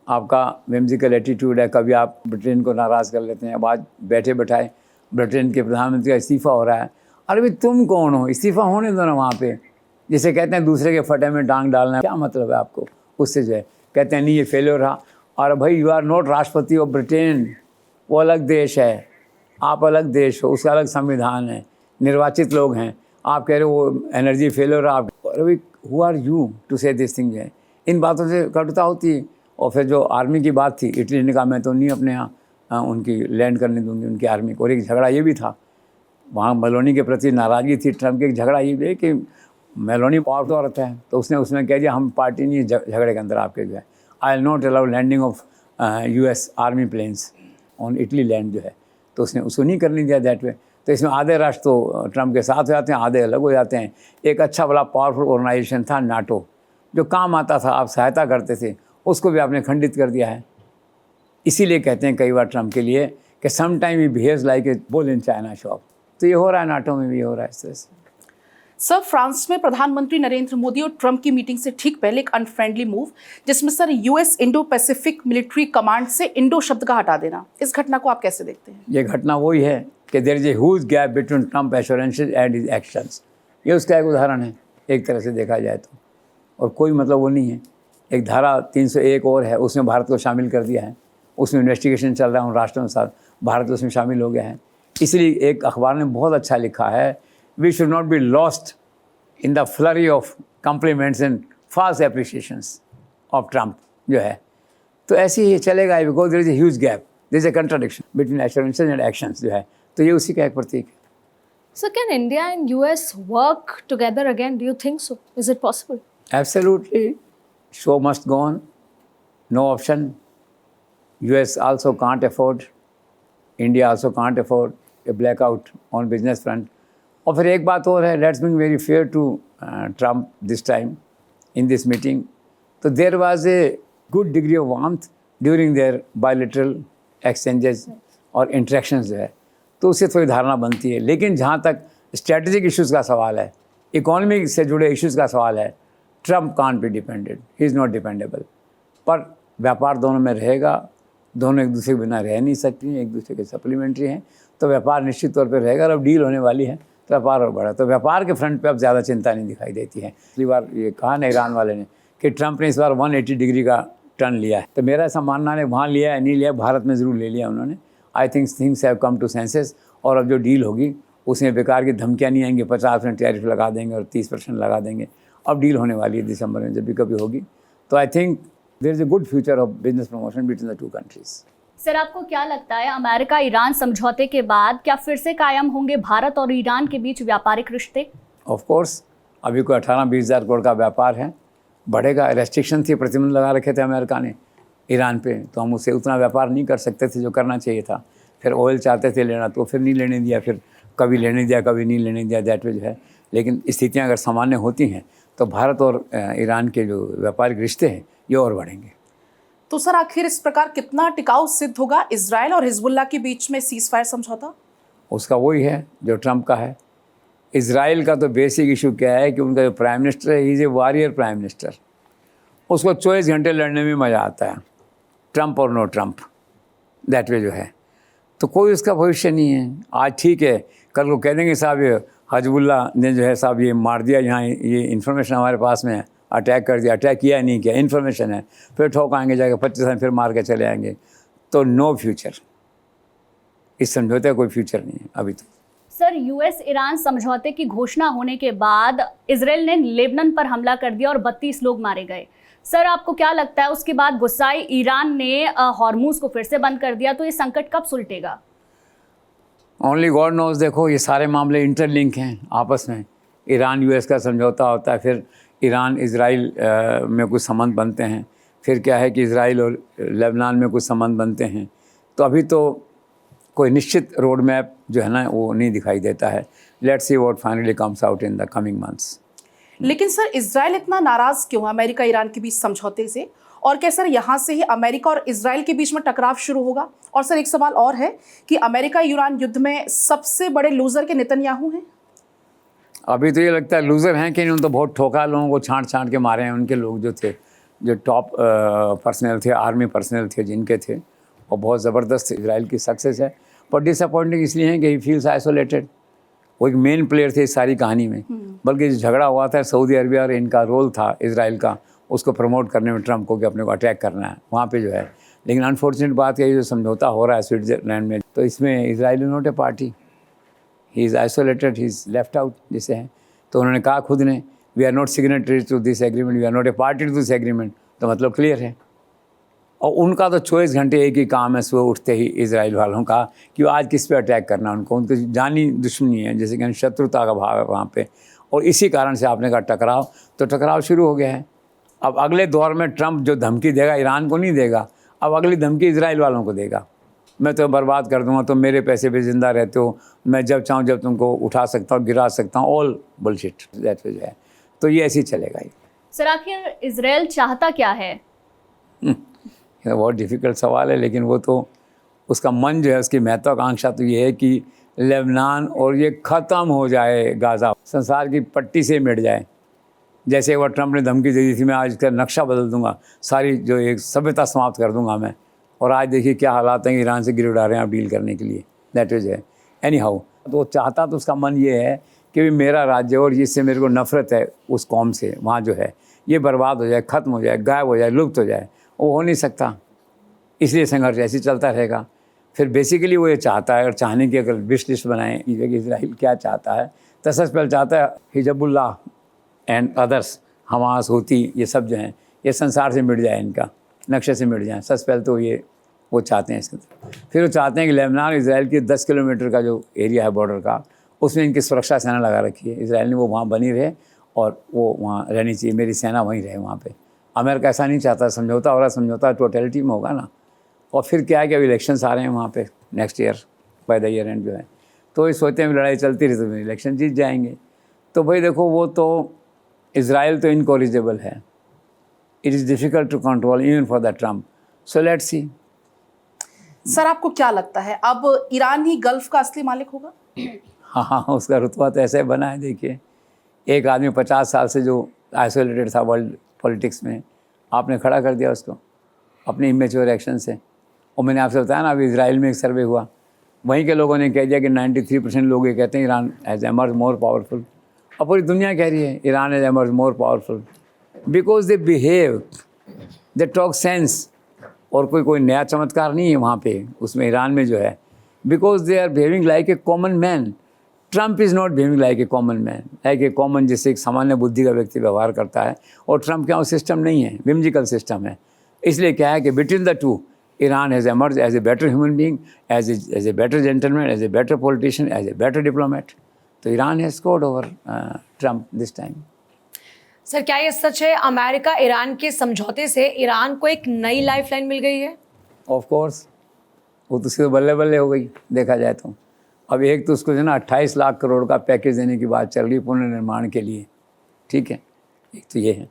Speaker 2: आपका विम्सिकल एटीट्यूड है। कभी आप ब्रिटेन को नाराज़ कर लेते हैं। अब आज बैठे बैठाए ब्रिटेन के प्रधानमंत्री का इस्तीफ़ा हो रहा है। अरे भाई तुम कौन हो, इस्तीफ़ा होने दो ना वहाँ पे। जिसे कहते हैं दूसरे के फटे में टांग डालना, क्या मतलब है आपको उससे जो है। कहते हैं नहीं ये फेलियर रहा। और भाई यू आर नॉट राष्ट्रपति ऑफ ब्रिटेन, वो अलग देश है, आप अलग देश हो, उसका अलग संविधान है, निर्वाचित लोग हैं। आप कह रहे हो वो एनर्जी फेलियर रहा। अरे भाई हु आर यू टू से दिस थिंग है। इन बातों से कटुता होती है। और फिर जो आर्मी की बात थी, इटली ने कहा मैं तो नहीं अपने यहाँ उनकी लैंड करने दूंगी उनकी आर्मी को। और एक झगड़ा ये भी था, वहाँ मेलोनी के प्रति नाराज़गी थी ट्रम्प की। एक झगड़ा ये भी है कि मेलोनी पावरफुल औरत है, तो उसने उसमें कह दिया हम पार्टी नहीं झगड़े के अंदर आपके जो है। I will not allow landing of US army planes on Italy land जो है। तो उसने उसको नहीं करने दिया दैट वे। तो इसमें आधे राष्ट्र तो ट्रम्प के साथ हो जाते हैं, आधे अलग हो जाते हैं। एक अच्छा बड़ा पावरफुल ऑर्गेनाइजेशन था नाटो, जो काम आता था, आप सहायता करते थे, उसको भी आपने खंडित कर दिया है। इसीलिए कहते हैं कई बार ट्रम्प के लिए कि सम टाइम ही behaves like a bull in china shop. तो ये हो रहा है, नाटो में भी हो रहा है इस तरह से।
Speaker 8: सर, फ्रांस में प्रधानमंत्री नरेंद्र मोदी और ट्रंप की मीटिंग से ठीक पहले एक अनफ्रेंडली मूव, जिसमें sir US Indo Pacific military command से इंडो शब्द का हटा देना, इस घटना को आप कैसे देखते हैं?
Speaker 2: ये घटना वही है कि there is a huge gap between Trump assurances and his actions. ये उसका एक उदाहरण है एक तरह से देखा जाए तो। और कोई मतलब वो नहीं है। एक धारा 301 और है, उसमें भारत को शामिल कर दिया है। उसमें इन्वेस्टिगेशन चल रहा है उन राष्ट्रों के साथ, भारत उसमें शामिल हो गया है। इसलिए एक अखबार ने बहुत अच्छा लिखा है, we should not be lost in the flurry of compliments and fast appreciations of Trump जो है। तो ऐसे ही चलेगा, because there is a huge gap, there is a contradiction between assurances and actions जो है। तो ये उसी का एक प्रतीक है।
Speaker 3: So can India and US work together again? Do you think so? Is it possible?
Speaker 2: Absolutely. Show must go on. No option. US also can't afford, India also can't afford a blackout on business front. और फिर एक बात और है, let's be very fair to Trump this time in this meeting. तो there was a good degree of warmth during their bilateral exchanges और interactions जो है, तो उससे थोड़ी धारणा बनती है। लेकिन जहाँ तक स्ट्रेटेजिक इश्यूज़ का सवाल है, इकोनॉमी से जुड़े इश्यूज़ का सवाल है, Trump can't be depended, he is not dependable. पर व्यापार दोनों में रहेगा, दोनों एक दूसरे के बिना रह नहीं सकती, एक दूसरे के सप्लीमेंट्री हैं, तो व्यापार निश्चित तौर पर रहेगा। और अब डील होने वाली है तो व्यापार और बढ़ा, तो व्यापार के फ्रंट पे अब ज़्यादा चिंता नहीं दिखाई देती है। पिछली बार ये कहा ना ईरान वाले ने कि ट्रम्प ने इस बार 180 डिग्री का टर्न लिया है, तो मेरा ऐसा मानना है वहाँ लिया है नहीं लिया, भारत में ज़रूर ले लिया उन्होंने। I think things have come to senses, और अब जो डील होगी उसमें बेकार की धमकियाँ नहीं आएंगी, 50% टैरिफ लगा देंगे और 30% लगा देंगे। अब डील होने वाली है दिसंबर में, जब भी कभी होगी। तो I think there is a good future of business promotion between the two countries.
Speaker 1: Sir, आपको क्या लगता है अमेरिका ईरान समझौते के बाद क्या फिर से कायम होंगे भारत और ईरान के बीच व्यापारिक रिश्ते?
Speaker 2: ऑफ कोर्स, अभी कोई 18-20 हज़ार करोड़ का व्यापार है, बढ़ेगा। रेस्ट्रिक्शन थी, प्रतिबंध लगा रखे थे अमेरिका ने ईरान पे, तो हम उससे उतना व्यापार नहीं कर सकते थे जो करना चाहिए था। फिर ऑयल चाहते थे लेना, तो फिर नहीं लेने दिया, फिर कभी लेने दिया कभी नहीं लेने दिया, दैट वे जो है। लेकिन स्थितियाँ अगर सामान्य होती हैं तो भारत और ईरान के जो व्यापारिक रिश्ते हैं ये और बढ़ेंगे।
Speaker 8: तो सर आखिर इस प्रकार कितना टिकाऊ सिद्ध होगा इजराइल और हिजबुल्लाह के बीच में सीज फायर समझौता?
Speaker 2: उसका वही है जो ट्रम्प का है। इजराइल का तो बेसिक इशू क्या है कि उनका जो प्राइम मिनिस्टर है, he is a warrior prime minister, उसको 24 घंटे लड़ने में मज़ा आता है, ट्रम्प और नो ट्रम्प, दैट वे जो है। तो कोई उसका भविष्य नहीं है। आज ठीक है, कल को कह देंगे साहब ये हिजबुल्लाह ने जो है साहब ये मार दिया, यहाँ ये इन्फॉर्मेशन हमारे पास में है, अटैक कर दिया, अटैक किया नहीं किया, इन्फॉर्मेशन है, फिर ठोकाएंगे जाकर 25 दिन फिर मार के चले आएंगे। तो नो फ्यूचर, इस समझौते का कोई फ्यूचर नहीं है अभी तो।
Speaker 1: सर, यूएस ईरान समझौते की घोषणा होने के बाद इजराइल ने लेबनान पर हमला कर दिया और 32 लोग मारे गए। सर, आपको क्या लगता है उसके बाद गुस्साए ईरान ने हॉर्मूज को फिर से बंद कर दिया, तो ये संकट कब सुलटेगा?
Speaker 2: Only God knows. देखो ये सारे मामले इंटरलिंक हैं आपस में। ईरान यूएस का समझौता होता है, फिर ईरान इजराइल में कुछ संबंध बनते हैं, फिर क्या है कि इजराइल और लेबनान में कुछ संबंध बनते हैं। तो अभी तो कोई निश्चित रोड मैप जो है ना वो नहीं दिखाई देता है। Let's see what finally comes out in the coming months.
Speaker 8: लेकिन सर इजराइल इतना नाराज क्यों अमेरिका ईरान के बीच समझौते से, और क्या सर यहाँ से ही अमेरिका और इजराइल के बीच में टकराव शुरू होगा? और सर एक सवाल और है कि अमेरिका ईरान युद्ध में सबसे बड़े लूजर के नेतन्याहू हैं?
Speaker 2: अभी तो ये लगता है लूज़र हैं कि उन्होंने तो बहुत ठोका, लोगों को छांट के मारे हैं। उनके लोग जो थे, जो टॉप पर्सनल थे, आर्मी पर्सनल थे जिनके थे, और बहुत ज़बरदस्त इजराइल की सक्सेस है। पर डिसअपॉइंटिंग इसलिए है कि ही फील्स आइसोलेटेड। वो एक मेन प्लेयर थे इस सारी कहानी में, बल्कि जो झगड़ा हुआ था सऊदी अरबिया और इनका रोल था इजराइल का, उसको प्रमोट करने में ट्रम्प को कि अपने को अटैक करना है वहाँ पे जो है। लेकिन अनफॉर्चुनेट बात है जो समझौता हो रहा है स्विट्ज़रलैंड में, तो इसमें Israel not a party, he is isolated, he is left out जिसे है। तो उन्होंने कहा खुद ने, we are not signatory to this agreement, we are not a party to this agreement, तो मतलब क्लियर है। और उनका तो 24 घंटे एक ही काम है, सुबह उठते ही इजराइल वालों का कि आज किस पे अटैक करना, उनकी जानी दुश्मनी है, जैसे कि शत्रुता का भाव है वहाँ पे। और इसी कारण से आपने कहा टकराव, तो टकराव शुरू हो गया है। अब अगले दौर में ट्रम्प जो धमकी देगा ईरान को नहीं देगा, अब अगली धमकी इजराइल वालों को देगा, मैं तो बर्बाद कर दूंगा, तो मेरे पैसे पे ज़िंदा रहते हो, मैं जब चाहूँ जब तुमको उठा सकता हूँ, गिरा सकता हूँ, ऑल बुलशिट दैट जो है। तो ये ऐसे ही चलेगा ही।
Speaker 1: सर, आखिर इजराइल चाहता क्या है?
Speaker 2: ये बहुत डिफ़िकल्ट सवाल है, लेकिन वो तो उसका मन जो है, उसकी महत्वाकांक्षा तो ये है कि लेबनान और ये ख़त्म हो जाए, गाज़ा संसार की पट्टी से मिट जाए। जैसे एक बार ट्रम्प ने धमकी दे दी थी, मैं आज इसका नक्शा बदल दूंगा, सारी जो एक सभ्यता समाप्त कर दूंगा मैं, और आज देखिए क्या हालात हैं, ईरान से गिर उड़ा रहे हैं आप डील करने के लिए, दैट इज़ है। एनी हाउ, तो वो चाहता तो उसका मन ये है कि भी मेरा राज्य और जिससे मेरे को नफ़रत है उस कौम से, वहाँ जो है ये बर्बाद हो जाए, ख़त्म हो जाए, गायब हो जाए, लुप्त हो जाए। वो हो नहीं सकता, इसलिए संघर्ष ऐसे ही चलता रहेगा। फिर बेसिकली वो ये चाहता है, और चाहने की अगर विश लिस्ट बनाएं कि इजराइल क्या चाहता है, तो सबसे पहले चाहता है Hezbollah and others, Hamas, Houthi, ये सब जो हैं ये संसार से मिट जाए, इनका नक्शे से मिट जाए। सबसे पहले तो ये वो चाहते हैं इसको। फिर वो चाहते हैं कि लेबनान इजराइल के 10 किलोमीटर का जो एरिया है बॉर्डर का, उसमें इनकी सुरक्षा सेना लगा रखी है। इजराइल ने वो वहाँ बनी रहे और वो वहाँ रहनी चाहिए, मेरी सेना वहीं रहे वहाँ पे। अमेरिका ऐसा नहीं चाहता, समझौता हो रहा, समझौता टोटलिटी में होगा ना। और फिर क्या है कि अभी इलेक्शंस आ रहे हैं वहाँ पे next year, by the year and जो है, तो ये सोचते हैं लड़ाई चलती रही तो इलेक्शन जीत जाएंगे। तो भाई देखो, वो तो इजराइल तो इनकॉरिजेबल है, it is difficult to control even for the Trump, so let's see.
Speaker 8: Sir आपको क्या लगता है अब ईरान ही गल्फ का असली मालिक होगा?
Speaker 2: हाँ, उसका रुतबा तो ऐसे बना है। देखिए, एक आदमी 50 साल से जो आइसोलेटेड था वर्ल्ड पॉलिटिक्स में, आपने खड़ा कर दिया उसको अपने इमेच्योर एक्शन से। और मैंने आपसे बताया ना, अभी इजराइल में एक सर्वे हुआ, वहीं के लोगों ने कह दिया कि 93% लोग ये कहते हैं Iran has emerge more powerful. और पूरी दुनिया कह रही है Iran has emerge more powerful because they behave, they talk sense. और कोई नया चमत्कार नहीं है वहाँ पे उसमें ईरान में जो है, because they are behaving like a common man. Trump is not behaving like a common man, like a common, जिससे एक सामान्य बुद्धि का व्यक्ति व्यवहार करता है। और ट्रम्प के यहाँ सिस्टम नहीं है, विम्जिकल सिस्टम है। इसलिए क्या है कि between the two Iran has emerge as a better human being, as a better gentleman, as a better politician, as a better diplomat. तो Iran has scored over Trump this time.
Speaker 4: Sir, क्या ये सच है America Iran के समझौते से Iran को एक नई लाइफलाइन मिल गई है?
Speaker 2: ऑफ कोर्स, वो तो उसके बल्ले बल्ले हो गई देखा जाए तो। अब एक तो उसको जो ना 28 लाख करोड़ का पैकेज देने की बात चल रही पुनर्निर्माण के लिए, ठीक है, एक तो ये है।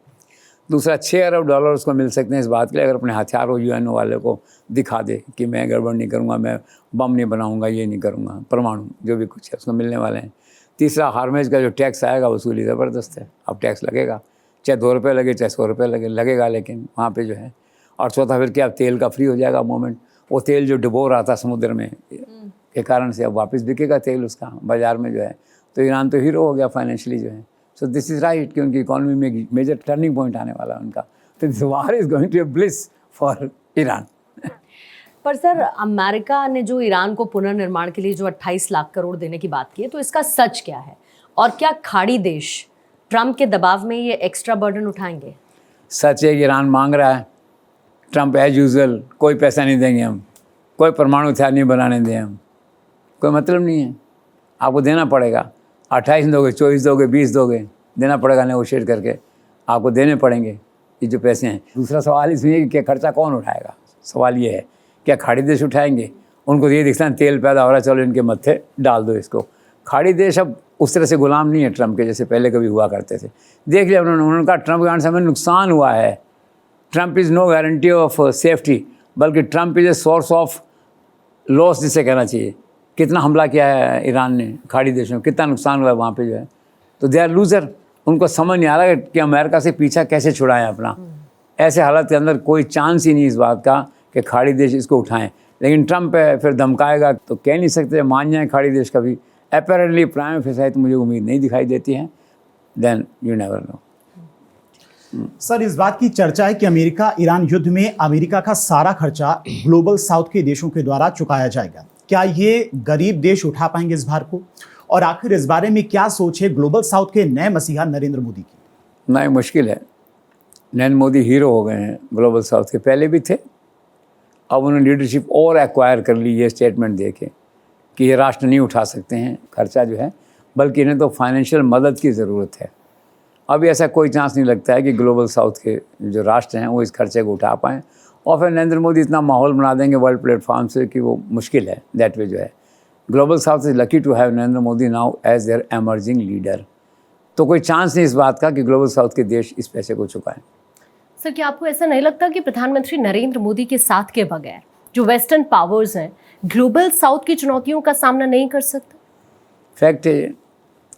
Speaker 2: दूसरा, 6 अरब डॉलर उसको मिल सकते हैं इस बात के लिए अगर अपने हथियार और यूएनओ वाले को दिखा दे कि मैं गड़बड़ नहीं करूँगा, मैं बम नहीं बनाऊँगा, ये नहीं करूँगा, परमाणु जो भी कुछ है उसको मिलने वाले हैं। तीसरा, हार्मेज का जो टैक्स आएगा वसूली ज़बरदस्त है, अब टैक्स लगेगा, चाहे 2 रुपये लगे चाहे 100 रुपये लगेगा, लेकिन वहाँ पे जो है। और चौथा, फिर क्या तेल का फ्री हो जाएगा मोमेंट, वो तेल जो डुबो रहा था समुद्र में के कारण से अब वापस बिकेगा तेल उसका बाज़ार में जो है। तो ईरान तो हीरो हो गया फाइनेंशियली जो है। सो दिस इज़ राइट कि उनकी इकॉनमी में एक मेजर टर्निंग पॉइंट आने वाला है उनका। तो this war is going to bliss for Iran.
Speaker 1: पर सर, अमेरिका ने जो ईरान को पुनर्निर्माण के लिए जो 28 लाख करोड़ देने की बात की है, तो इसका सच क्या है? और क्या खाड़ी देश ट्रम्प के दबाव में ये एक्स्ट्रा बर्डन उठाएंगे?
Speaker 2: सच है कि ईरान मांग रहा है, ट्रम्प एज यूजुअल कोई पैसा नहीं देंगे हम, कोई परमाणु हथियार नहीं बनाने दें हम, कोई मतलब नहीं है, आपको देना पड़ेगा। 28 दोगे, 24 दोगे, 20 दोगे, देना पड़ेगा, नेगोशिएट करके आपको देने पड़ेंगे ये जो पैसे हैं। दूसरा सवाल इसमें है कि क्या खर्चा कौन उठाएगा? सवाल ये है, क्या खाड़ी देश उठाएंगे? उनको ये दिखता है तेल पैदा हो रहा है, चलो इनके मत्थे डाल दो इसको। खाड़ी देश अब उस तरह से गुलाम नहीं है ट्रम्प के, जैसे पहले कभी हुआ करते थे। देख लिया उन्होंने कहा ट्रम्प के कारण से हमें नुकसान हुआ है। Trump is no guarantee of safety, बल्कि Trump is a source of loss जिसे कहना चाहिए। कितना हमला किया है ईरान ने खाड़ी देशों में, कितना नुकसान हुआ है वहाँ पे जो है। तो दे आर लूज़र, उनको समझ नहीं आ रहा कि अमेरिका से पीछा कैसे छुड़ाएं अपना। ऐसे हालत के अंदर कोई चांस ही नहीं इस बात का कि खाड़ी देश इसको उठाएं। लेकिन ट्रम्प फिर धमकाएगा तो कह नहीं सकते मान जाएँ खाड़ी देश कभी। अपेरेंटली प्राइम फेसाई तो मुझे उम्मीद नहीं दिखाई देती है, then you never know.
Speaker 9: Sir, इस बात की चर्चा है कि अमेरिका ईरान युद्ध में अमेरिका का सारा खर्चा ग्लोबल साउथ के देशों के द्वारा चुकाया जाएगा। क्या ये गरीब देश उठा पाएंगे इस भार को? और आखिर इस बारे में क्या सोच है ग्लोबल साउथ के नए मसीहा नरेंद्र मोदी की?
Speaker 2: नहीं, मुश्किल है। नरेंद्र मोदी हीरो हो गए हैं ग्लोबल साउथ के, पहले भी थे, अब उन्होंने लीडरशिप और एक्वायर कर ली। ये स्टेटमेंट देके कि ये राष्ट्र नहीं उठा सकते हैं खर्चा जो है, बल्कि इन्हें तो फाइनेंशियल मदद की ज़रूरत है। अभी ऐसा कोई चांस नहीं लगता है कि ग्लोबल साउथ के जो राष्ट्र हैं वो इस खर्चे को उठा पाएँ। और फिर नरेंद्र मोदी इतना माहौल बना देंगे वर्ल्ड प्लेटफॉर्म से कि वो मुश्किल है। दैट वे जो है, global south is lucky to have Narendra Modi now as their emerging leader. तो कोई चांस नहीं इस बात का कि ग्लोबल साउथ के देश इस पैसे को चुकाएं।
Speaker 1: सर, क्या आपको ऐसा नहीं लगता कि प्रधानमंत्री नरेंद्र मोदी के साथ के बगैर जो वेस्टर्न पावर्स हैं ग्लोबल साउथ की चुनौतियों का सामना नहीं कर सकते?
Speaker 2: फैक्ट है,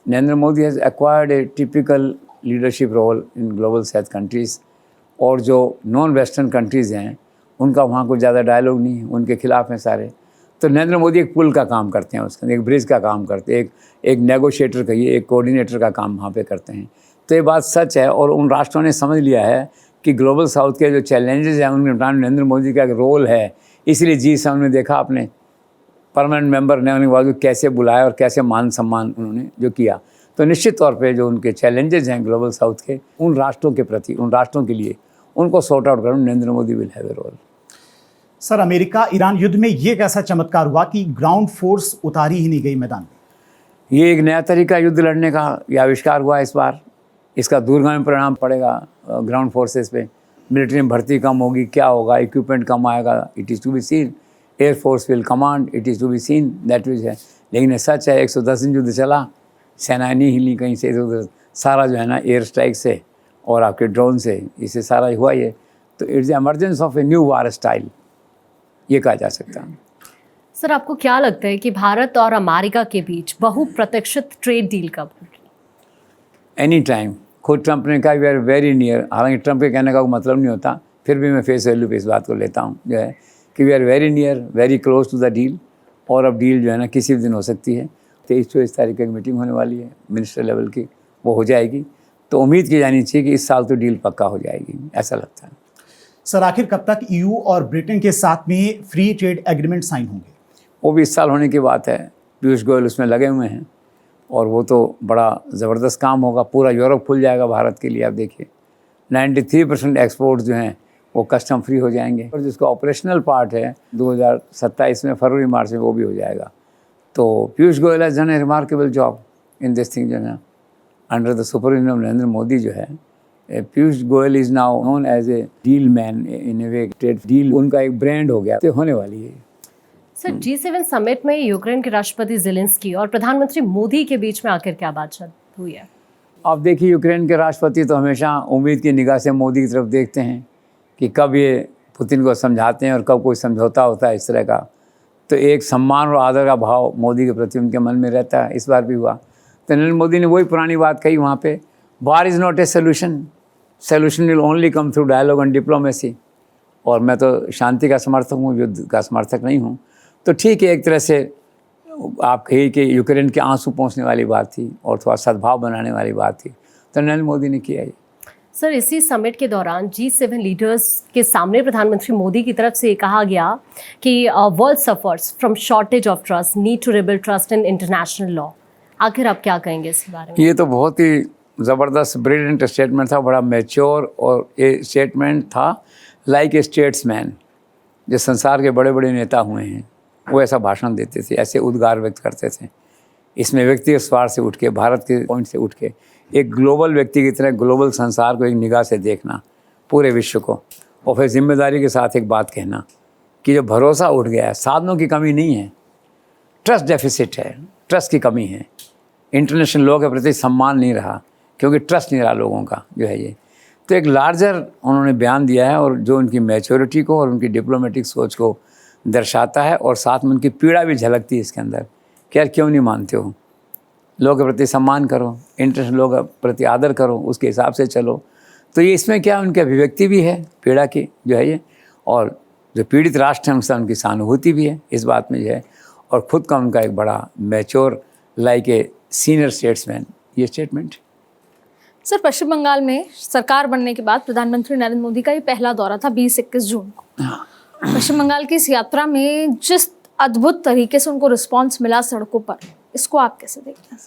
Speaker 2: Narendra Modi has acquired a typical leadership role in global south countries. और जो नॉन वेस्टर्न कंट्रीज़ हैं उनका वहाँ कुछ ज़्यादा डायलॉग नहीं है, उनके खिलाफ हैं सारे। तो नरेंद्र मोदी एक पुल का काम करते हैं, उसके एक ब्रिज का काम करते हैं, एक नेगोशिएटर कहिए, एक कोऑर्डिनेटर का काम वहाँ पे करते हैं। तो ये बात सच है और उन राष्ट्रों ने समझ लिया है कि ग्लोबल साउथ के जो चैलेंजेस हैं उनके निपटान में नरेंद्र मोदी का एक रोल है। इसलिए G7 में देखा आपने परमानेंट मेंबर ने उनके बाद कैसे बुलाया और कैसे मान सम्मान उन्होंने जो किया। तो निश्चित तौर पे जो उनके चैलेंजेस हैं ग्लोबल साउथ के, उन राष्ट्रों के प्रति, उन राष्ट्रों के लिए उनको सॉर्ट आउट करना Narendra Modi will have a role.
Speaker 9: Sir, America Iran युद्ध में ये कैसा चमत्कार हुआ कि ग्राउंड फोर्स उतारी ही नहीं गई मैदान में?
Speaker 2: ये एक नया तरीका युद्ध लड़ने का ये आविष्कार हुआ इस बार। इसका दूरगामी परिणाम पड़ेगा ग्राउंड फोर्सेस पे। मिलिट्री में भर्ती कम होगी, क्या होगा, इक्विपमेंट कम आएगा, it is to be seen. Air force will command, it is to be seen, that which है। लेकिन सच है 110 दिन युद्ध चला, सेनाएं नहीं हिली कहीं से इधर उधर, सारा जो है ना एयर स्ट्राइक से और आपके ड्रोन से, इससे सारा हुआ ये। तो it's emergence of a new war style, ये कहा जा सकता है।
Speaker 1: सर, आपको क्या लगता है कि भारत और अमेरिका के बीच बहुप्रतीक्षित ट्रेड डील कब होगी?
Speaker 2: Any time. खुद ट्रंप ने कहा वी आर वेरी नियर, हालांकि ट्रंप के कहने का कोई मतलब नहीं होता, फिर भी मैं फेस वैल्यू पे इस बात को लेता हूँ जो है कि we are very near, very close to the deal. और अब डील जो है ना किसी भी दिन हो सकती है। 23-24 तारीख की मीटिंग होने वाली है मिनिस्टर लेवल की, वो हो जाएगी। तो उम्मीद की जानी चाहिए कि इस साल तो डील पक्का हो जाएगी, ऐसा लगता है।
Speaker 9: सर, आखिर कब तक EU और ब्रिटेन के साथ में फ्री ट्रेड एग्रीमेंट साइन होंगे?
Speaker 2: वो भी इस साल होने की बात है। पीयूष गोयल उसमें लगे हुए हैं और वो तो बड़ा ज़बरदस्त काम होगा। पूरा यूरोप खुल जाएगा भारत के लिए। आप देखिए 93% एक्सपोर्ट जो हैं वो कस्टम फ्री हो जाएंगे। और जिसका ऑपरेशनल पार्ट है 2027 में फरवरी मार्च में वो भी हो जाएगा। तो Piyush Goyal has done a remarkable job in this thing जो है under the supervision of Narendra Modi जो है। Piyush Goyal is now known as a deal man in a way. Trade deal उनका एक ब्रांड हो गया, तो होने वाली है।
Speaker 1: सर, G7 समिट में यूक्रेन के राष्ट्रपति ज़ेलेंस्की और प्रधानमंत्री मोदी के बीच में आखिर क्या बातचीत हुई है?
Speaker 2: आप देखिए यूक्रेन के राष्ट्रपति तो हमेशा उम्मीद की निगाह से मोदी की तरफ देखते हैं कि कब ये पुतिन को समझाते हैं और कब कोई समझौता होता है इस तरह का। तो एक सम्मान और आदर का भाव मोदी के प्रति उनके मन में रहता है। इस बार भी हुआ। तो नरेंद्र मोदी ने वही पुरानी बात कही वहाँ पे, war is not a solution, solution will only come through dialogue and diplomacy. और मैं तो शांति का समर्थक हूँ, युद्ध का समर्थक नहीं हूँ। तो ठीक है, एक तरह से आप कहिए कि यूक्रेन के आंसू पहुँचने वाली बात थी और थोड़ा सद्भाव बनाने वाली बात थी, तो नरेंद्र मोदी ने किया ये।
Speaker 1: सर, इसी समिट के दौरान G7 लीडर्स के सामने प्रधानमंत्री मोदी की तरफ से कहा गया कि world suffers from shortage of trust, need to rebuild trust in international law. आखिर आप क्या कहेंगे इस बारे में?
Speaker 2: ये तो बहुत ही ज़बरदस्त ब्रिलियंट स्टेटमेंट था, बड़ा मैच्योर, और ये स्टेटमेंट था लाइक ए स्टेट्समैन। जो संसार के बड़े बड़े नेता हुए हैं वो ऐसा भाषण देते थे, ऐसे उद्गार व्यक्त करते थे। इसमें व्यक्तिगत स्वार्थ से उठ के, भारत के पॉइंट से उठ के, एक ग्लोबल व्यक्ति की तरह ग्लोबल संसार को एक निगाह से देखना, पूरे विश्व को, और फिर जिम्मेदारी के साथ एक बात कहना कि जो भरोसा उठ गया है, साधनों की कमी नहीं है, ट्रस्ट डेफिसिट है, ट्रस्ट की कमी है। इंटरनेशनल लॉ के प्रति सम्मान नहीं रहा क्योंकि ट्रस्ट नहीं रहा लोगों का जो है ये। तो एक लार्जर उन्होंने बयान दिया है और जो उनकी मैच्योरिटी को और उनकी डिप्लोमेटिक सोच को दर्शाता है, और साथ में उनकी पीड़ा भी झलकती है इसके अंदर कि यार क्यों नहीं मानते हो, लोगों के प्रति सम्मान करो, इंटरनेशनल लॉ के प्रति आदर करो, उसके हिसाब से चलो। तो ये इसमें क्या उनकी अभिव्यक्ति भी है पीड़ा की जो है ये, और जो पीड़ित राष्ट्र हैं उनसे उनकी सहानुभूति भी है इस बात में जो है, और ख़ुद का उनका एक बड़ा mature like a senior statesman ये स्टेटमेंट।
Speaker 3: सर, पश्चिम बंगाल में सरकार बनने के बाद प्रधानमंत्री नरेंद्र मोदी का ये पहला दौरा था 20-21 जून को। पश्चिम बंगाल की इस यात्रा में जिस अद्भुत तरीके से उनको रिस्पांस मिला सड़कों पर, इसको आप कैसे देखते हैं?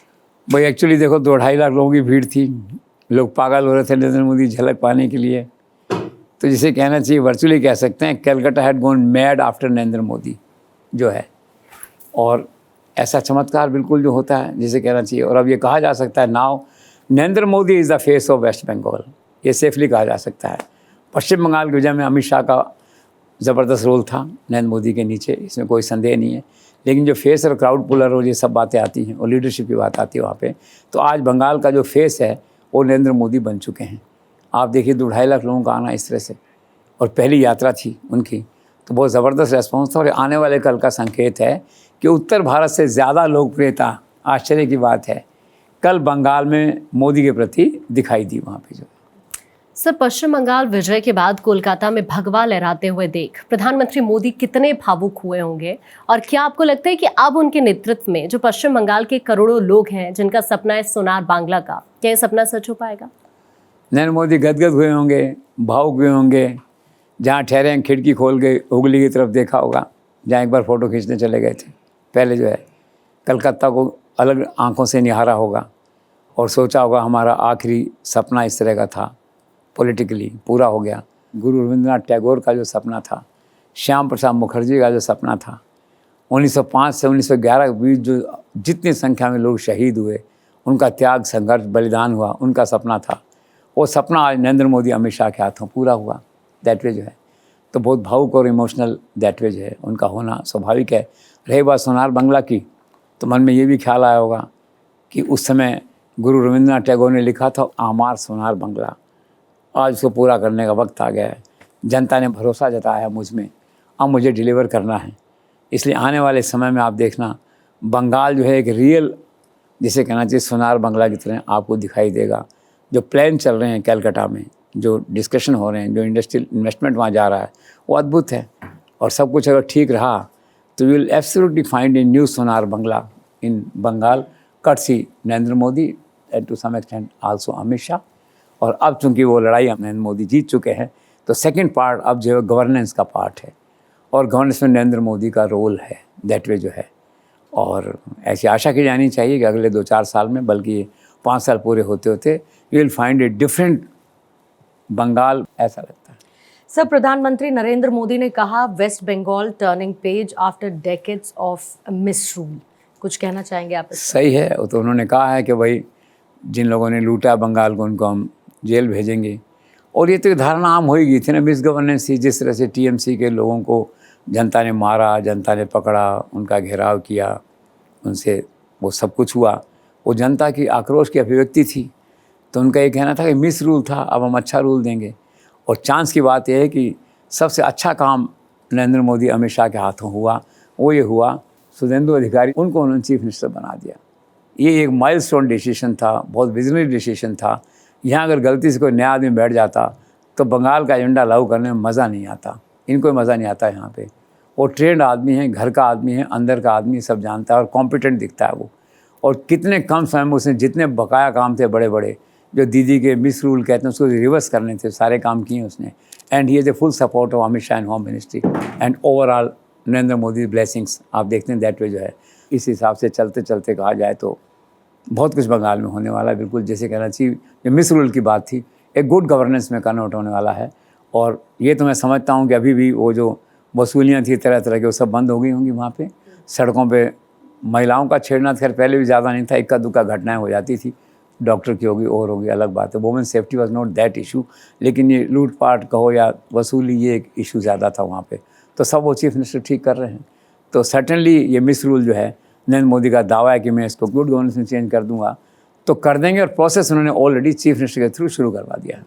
Speaker 2: भाई एक्चुअली देखो 2-2.5 लाख लोगों की भीड़ थी, लोग पागल हो रहे थे नरेंद्र मोदी झलक पाने के लिए। तो जिसे कहना चाहिए, वर्चुअली कह सकते हैं, Calcutta had gone mad after Narendra Modi जो है। और ऐसा चमत्कार बिल्कुल जो होता है जिसे कहना चाहिए। और अब ये कहा जा सकता है now Narendra Modi is the face of West Bengal, ये सेफली कहा जा सकता है। पश्चिम बंगाल की वजह में अमित शाह का ज़बरदस्त रोल था नरेंद्र मोदी के नीचे, इसमें कोई संदेह नहीं है। लेकिन जो फेस और क्राउड पुलर और ये सब बातें आती हैं और लीडरशिप की बात आती है वहाँ पे, तो आज बंगाल का जो फेस है वो नरेंद्र मोदी बन चुके हैं। आप देखिए 2-2.5 लाख लोगों का आना इस तरह से, और पहली यात्रा थी उनकी, तो बहुत ज़बरदस्त रेस्पॉन्स था। और आने वाले कल का संकेत है कि उत्तर भारत से ज़्यादा लोकप्रियता, आश्चर्य की बात है, कल बंगाल में मोदी के प्रति दिखाई दी वहाँ पे जो।
Speaker 1: सर, पश्चिम बंगाल विजय के बाद कोलकाता में भगवा लहराते हुए देख प्रधानमंत्री मोदी कितने भावुक हुए होंगे, और क्या आपको लगता है कि अब उनके नेतृत्व में जो पश्चिम बंगाल के करोड़ों लोग हैं जिनका सपना है सोनार बांग्ला का, क्या ये सपना सच हो पाएगा?
Speaker 2: नरेंद्र मोदी गदगद हुए होंगे, भावुक हुए होंगे। जहाँ ठहरे हैं खिड़की खोल के हुगली की तरफ देखा होगा, जहाँ एक बार फ़ोटो खींचने चले गए थे। पहले जो है कलकत्ता को अलग आंखों से निहारा होगा और सोचा होगा हमारा आखिरी सपना इस तरह का था, पॉलिटिकली पूरा हो गया। गुरु रविंद्रनाथ टैगोर का जो सपना था, श्याम प्रसाद मुखर्जी का जो सपना था, 1905 से 1911 के बीच जो जितनी संख्या में लोग शहीद हुए, उनका त्याग, संघर्ष, बलिदान हुआ, उनका सपना था। वो सपना आज नरेंद्र मोदी, अमित शाह के हाथों पूरा हुआ। दैट वे जो है तो बहुत भावुक और इमोशनल दैट वे जो है उनका होना स्वाभाविक है। रही बात सोनार बंगला की, तो मन में ये भी ख्याल आया होगा कि उस समय गुरु रविंद्रनाथ टैगोर ने लिखा था आमार सोनार बंगला, आज उसको पूरा करने का वक्त आ गया है। जनता ने भरोसा जताया है मुझ में, अब मुझे डिलीवर करना है। इसलिए आने वाले समय में आप देखना बंगाल जो है एक रियल, जिसे कहना चाहिए सोनार बंगला की तरह आपको दिखाई देगा। जो प्लान चल रहे हैं कैलकाटा में, जो डिस्कशन हो रहे हैं, जो इंडस्ट्रियल इन्वेस्टमेंट वहाँ जा रहा है, वो अद्भुत है। और सब कुछ अगर ठीक रहा तो you will absolutely find a new Sonar Bangla in Bengal, courtesy Narendra Modi and to some extent also Amit Shah. और अब चूंकि वो लड़ाई नरेंद्र मोदी जीत चुके हैं, तो सेकंड पार्ट अब जो है गवर्नेंस का पार्ट है, और गवर्नेंस में नरेंद्र मोदी का रोल है। दैट वे जो है, और ऐसी आशा की जानी चाहिए कि अगले 2-4 साल में, बल्कि 5 साल पूरे होते होते you will find a different Bengal, ऐसा लगता है।
Speaker 1: सर, प्रधानमंत्री नरेंद्र मोदी ने कहा West Bengal turning page after decades of misrule. कुछ कहना चाहेंगे आप?
Speaker 2: सही है, वो तो उन्होंने कहा है कि भाई जिन लोगों ने लूटा बंगाल को, उनको हम जेल भेजेंगे। और ये तो एक धारणा आम हो ही गई थी ना, मिस गवर्नेंस थी। जिस तरह से टीएमसी के लोगों को जनता ने मारा, जनता ने पकड़ा, उनका घेराव किया, उनसे वो सब कुछ हुआ, वो जनता की आक्रोश की अभिव्यक्ति थी। तो उनका ये कहना था कि मिस रूल था, अब हम अच्छा रूल देंगे। और चांस की बात यह है कि सबसे अच्छा काम नरेंद्र मोदी, अमित शाह के हाथों हुआ, वो ये हुआ सुवेंदु अधिकारी, उनको उन्होंने चीफ मिनिस्टर बना दिया। ये एक माइलस्टोन डिसीजन था, बहुत विजनरी डिसीजन था। यहाँ अगर गलती से कोई नया आदमी बैठ जाता तो बंगाल का एजेंडा लागू करने में मज़ा नहीं आता, इनको मज़ा नहीं आता यहाँ पे। वो ट्रेंड आदमी है, घर का आदमी है, अंदर का आदमी, सब जानता है और कॉम्पिटेंट दिखता है वो। और कितने कम समय में उसने जितने बकाया काम थे बड़े बड़े, जो दीदी के मिस रूल कहते हैं, उसको रिवर्स करने थे, सारे काम किए उसने। And he is a full support of Amit Shah and home ministry and overall Narendra Modi blessings. आप देखते हैं दैट वे जो है, इस हिसाब से चलते चलते कहा जाए तो बहुत कुछ बंगाल में होने वाला है। बिल्कुल जैसे कहना चाहिए, जो मिस रूल की बात थी, एक गुड गवर्नेंस में कन्वर्ट होने वाला है। और ये तो मैं समझता हूँ कि अभी भी वो जो वसूलियाँ थी तरह तरह की, वो सब बंद हो गई होंगी वहाँ पे। सड़कों पे महिलाओं का छेड़ना खैर पहले भी ज़्यादा नहीं था, इक्का दुक्का घटनाएं हो जाती थी, डॉक्टर की होगी और होगी, अलग बात है। Women safety was not that issue, लेकिन ये लूटपाट कहो या वसूली, ये एक इशू ज़्यादा था वहाँ पे। तो सब वो चीफ मिनिस्टर ठीक कर रहे हैं। तो सर्टनली ये मिस रूल जो है, नरेंद्र मोदी का दावा है कि मैं इसको गुड गवर्नेंस में चेंज कर दूंगा, तो कर देंगे। और प्रोसेस उन्होंने ऑलरेडी चीफ मिनिस्टर के थ्रू शुरू करवा दिया है।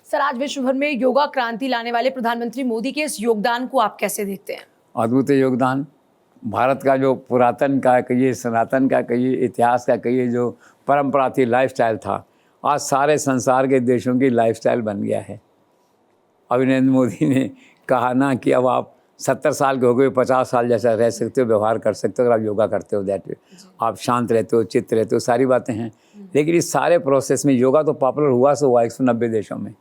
Speaker 4: सर, आज विश्व भर में योगा क्रांति लाने वाले प्रधानमंत्री मोदी के इस योगदान को आप कैसे देखते हैं?
Speaker 2: अद्भुत योगदान। भारत का जो पुरातन का कहिए, सनातन का कहिए, इतिहास का कहिए, जो परंपरा थी, लाइफस्टाइल था, आज सारे संसार के देशों की लाइफस्टाइल बन गया है। अभी नरेंद्र मोदी ने कहा ना कि अब आप 70 साल के हो गए, 50 साल जैसा रह सकते हो, व्यवहार कर सकते हो अगर आप योगा करते हो। दैट वे आप शांत रहते हो, चित्त रहते हो, सारी बातें हैं। लेकिन इस सारे प्रोसेस में योगा तो पॉपुलर हुआ सो हुआ 190 देशों में।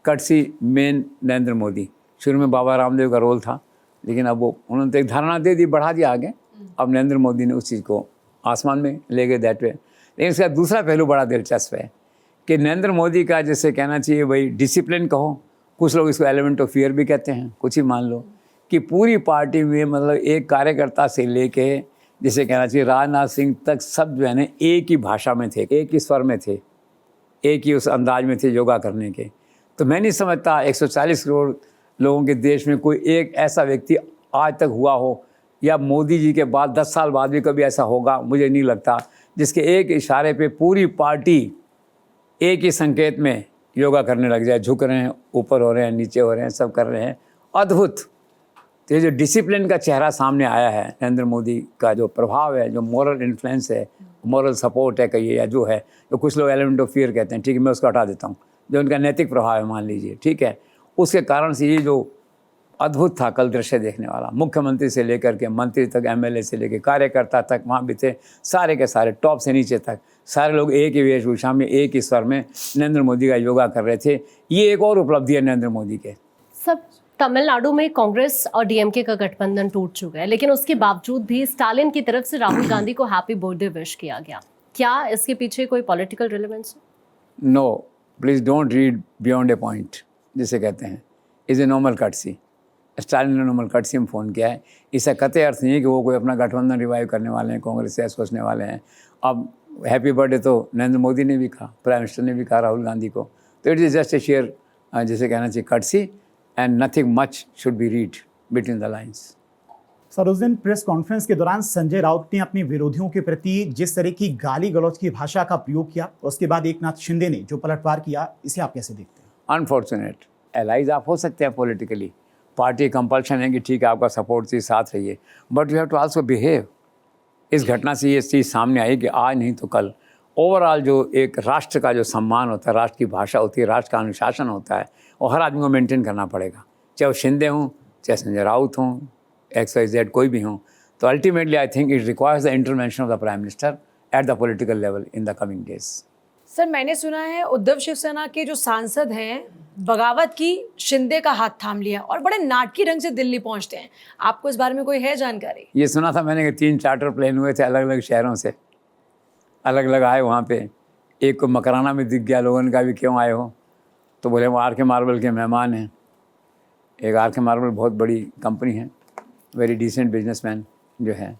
Speaker 2: कटसी मेन नरेंद्र मोदी, शुरू में बाबा रामदेव का रोल था, लेकिन अब वो उन्होंने तो एक धारणा दे दी, बढ़ा दिया आगे। अब नरेंद्र मोदी ने उस चीज़ को आसमान में ले गए। That way. लेकिन इसका दूसरा पहलू बड़ा दिलचस्प है कि नरेंद्र मोदी का, जैसे कहना चाहिए भाई डिसिप्लिन कहो, कुछ लोग इसको एलिमेंट ऑफ फियर भी कहते हैं, कुछ ही मान लो कि पूरी पार्टी में मतलब एक कार्यकर्ता से लेके, जिसे कहना चाहिए राजनाथ सिंह तक, सब जो है ना एक ही भाषा में थे, एक ही स्वर में थे, एक ही उस अंदाज में थे योगा करने के। तो मैं नहीं समझता 140 करोड़ लोगों के देश में कोई एक ऐसा व्यक्ति आज तक हुआ हो, या मोदी जी के बाद 10 साल बाद भी कभी ऐसा होगा, मुझे नहीं लगता, जिसके एक इशारे पे पूरी पार्टी एक ही संकेत में योगा करने लग जाए। झुक रहे हैं, ऊपर हो रहे हैं, नीचे हो रहे हैं, सब कर रहे हैं। अद्भुत। तो ये जो डिसिप्लिन का चेहरा सामने आया है, नरेंद्र मोदी का जो प्रभाव है, जो मॉरल इन्फ्लुएंस है, मॉरल सपोर्ट है कहिए, या जो है, जो कुछ लोग एलिमेंट ऑफ फियर कहते हैं, ठीक है, मैं उसको हटा देता हूँ, जो उनका नैतिक प्रभाव है मान लीजिए, ठीक है, उसके कारण से ये जो अद्भुत था कल दृश्य देखने वाला। मुख्यमंत्री से लेकर के मंत्री तक, एमएलए से लेकर कार्यकर्ता तक वहाँ भी थे, सारे के सारे टॉप से नीचे तक सारे लोग एक ही वेशभूषा में, एक ही स्वर में नरेंद्र मोदी का योगा कर रहे थे। ये एक और उपलब्धि है नरेंद्र मोदी के।
Speaker 1: सब तमिलनाडु में कांग्रेस और डीएमके का गठबंधन टूट चुका है, लेकिन उसके बावजूद भी स्टालिन की तरफ से राहुल गांधी को हैप्पी बर्थडे विश किया गया। क्या इसके पीछे कोई पॉलिटिकल रिलेवेंस है?
Speaker 2: No, please don't read beyond a point, जिसे कहते हैं is a normal courtesy. Stalin ने नॉर्मल कटसी में फ़ोन किया है। इसका कतई अर्थ नहीं है कि वो कोई अपना गठबंधन रिवाइव करने वाले हैं, कांग्रेस से सोचने वाले हैं। अब हैप्पी बर्थडे तो नरेंद्र मोदी ने भी कहा, प्राइम मिनिस्टर ने भी कहा राहुल गांधी को। तो it is just a share, जिसे कहना चाहिए courtesy, and nothing much should be read between the lines.
Speaker 9: Sir, उस दिन प्रेस कॉन्फ्रेंस के दौरान संजय राउत ने अपने विरोधियों के प्रति जिस तरह की गाली गलौज की भाषा का प्रयोग किया, उसके बाद एकनाथ शिंदे ने जो पलटवार किया, इसे आप कैसे देखते हैं?
Speaker 2: अनफॉर्चुनेट। एलाइज आप हो सकते हैं पॉलिटिकली, पार्टी कंपल्शन है कि ठीक है आपका सपोर्ट से साथ रहिए, but you have to also behave. इस घटना से ये चीज़ सामने आई कि आज नहीं तो कल ओवरऑल जो एक राष्ट्र का जो सम्मान होता है, राष्ट्र की भाषा होती है, राष्ट्र का अनुशासन होता है, वो हर आदमी को मेंटेन करना पड़ेगा, चाहे वो शिंदे हों, चाहे संजय राउत हों, XYZ कोई भी हों। तो ultimately I think it requires the intervention of the prime minister at the political level in the coming days.
Speaker 4: Sir, मैंने सुना है उद्धव शिवसेना के जो सांसद हैं बगावत की शिंदे का हाथ थाम लिया और बड़े नाटकी ढंग से दिल्ली पहुंचते हैं। आपको इस बारे में कोई है जानकारी?
Speaker 2: ये सुना था मैंने कि 3 चार्टर प्लेन हुए थे अलग अलग शहरों से, अलग अलग आए वहाँ पे। एक को मकराना में दिख गया, लोगों ने कहा भी क्यों आए हो, तो बोले वो RK मार्बल के मेहमान हैं। एक RK मार्बल बहुत बड़ी कंपनी है, वेरी डिसेंट बिजनेसमैन जो है,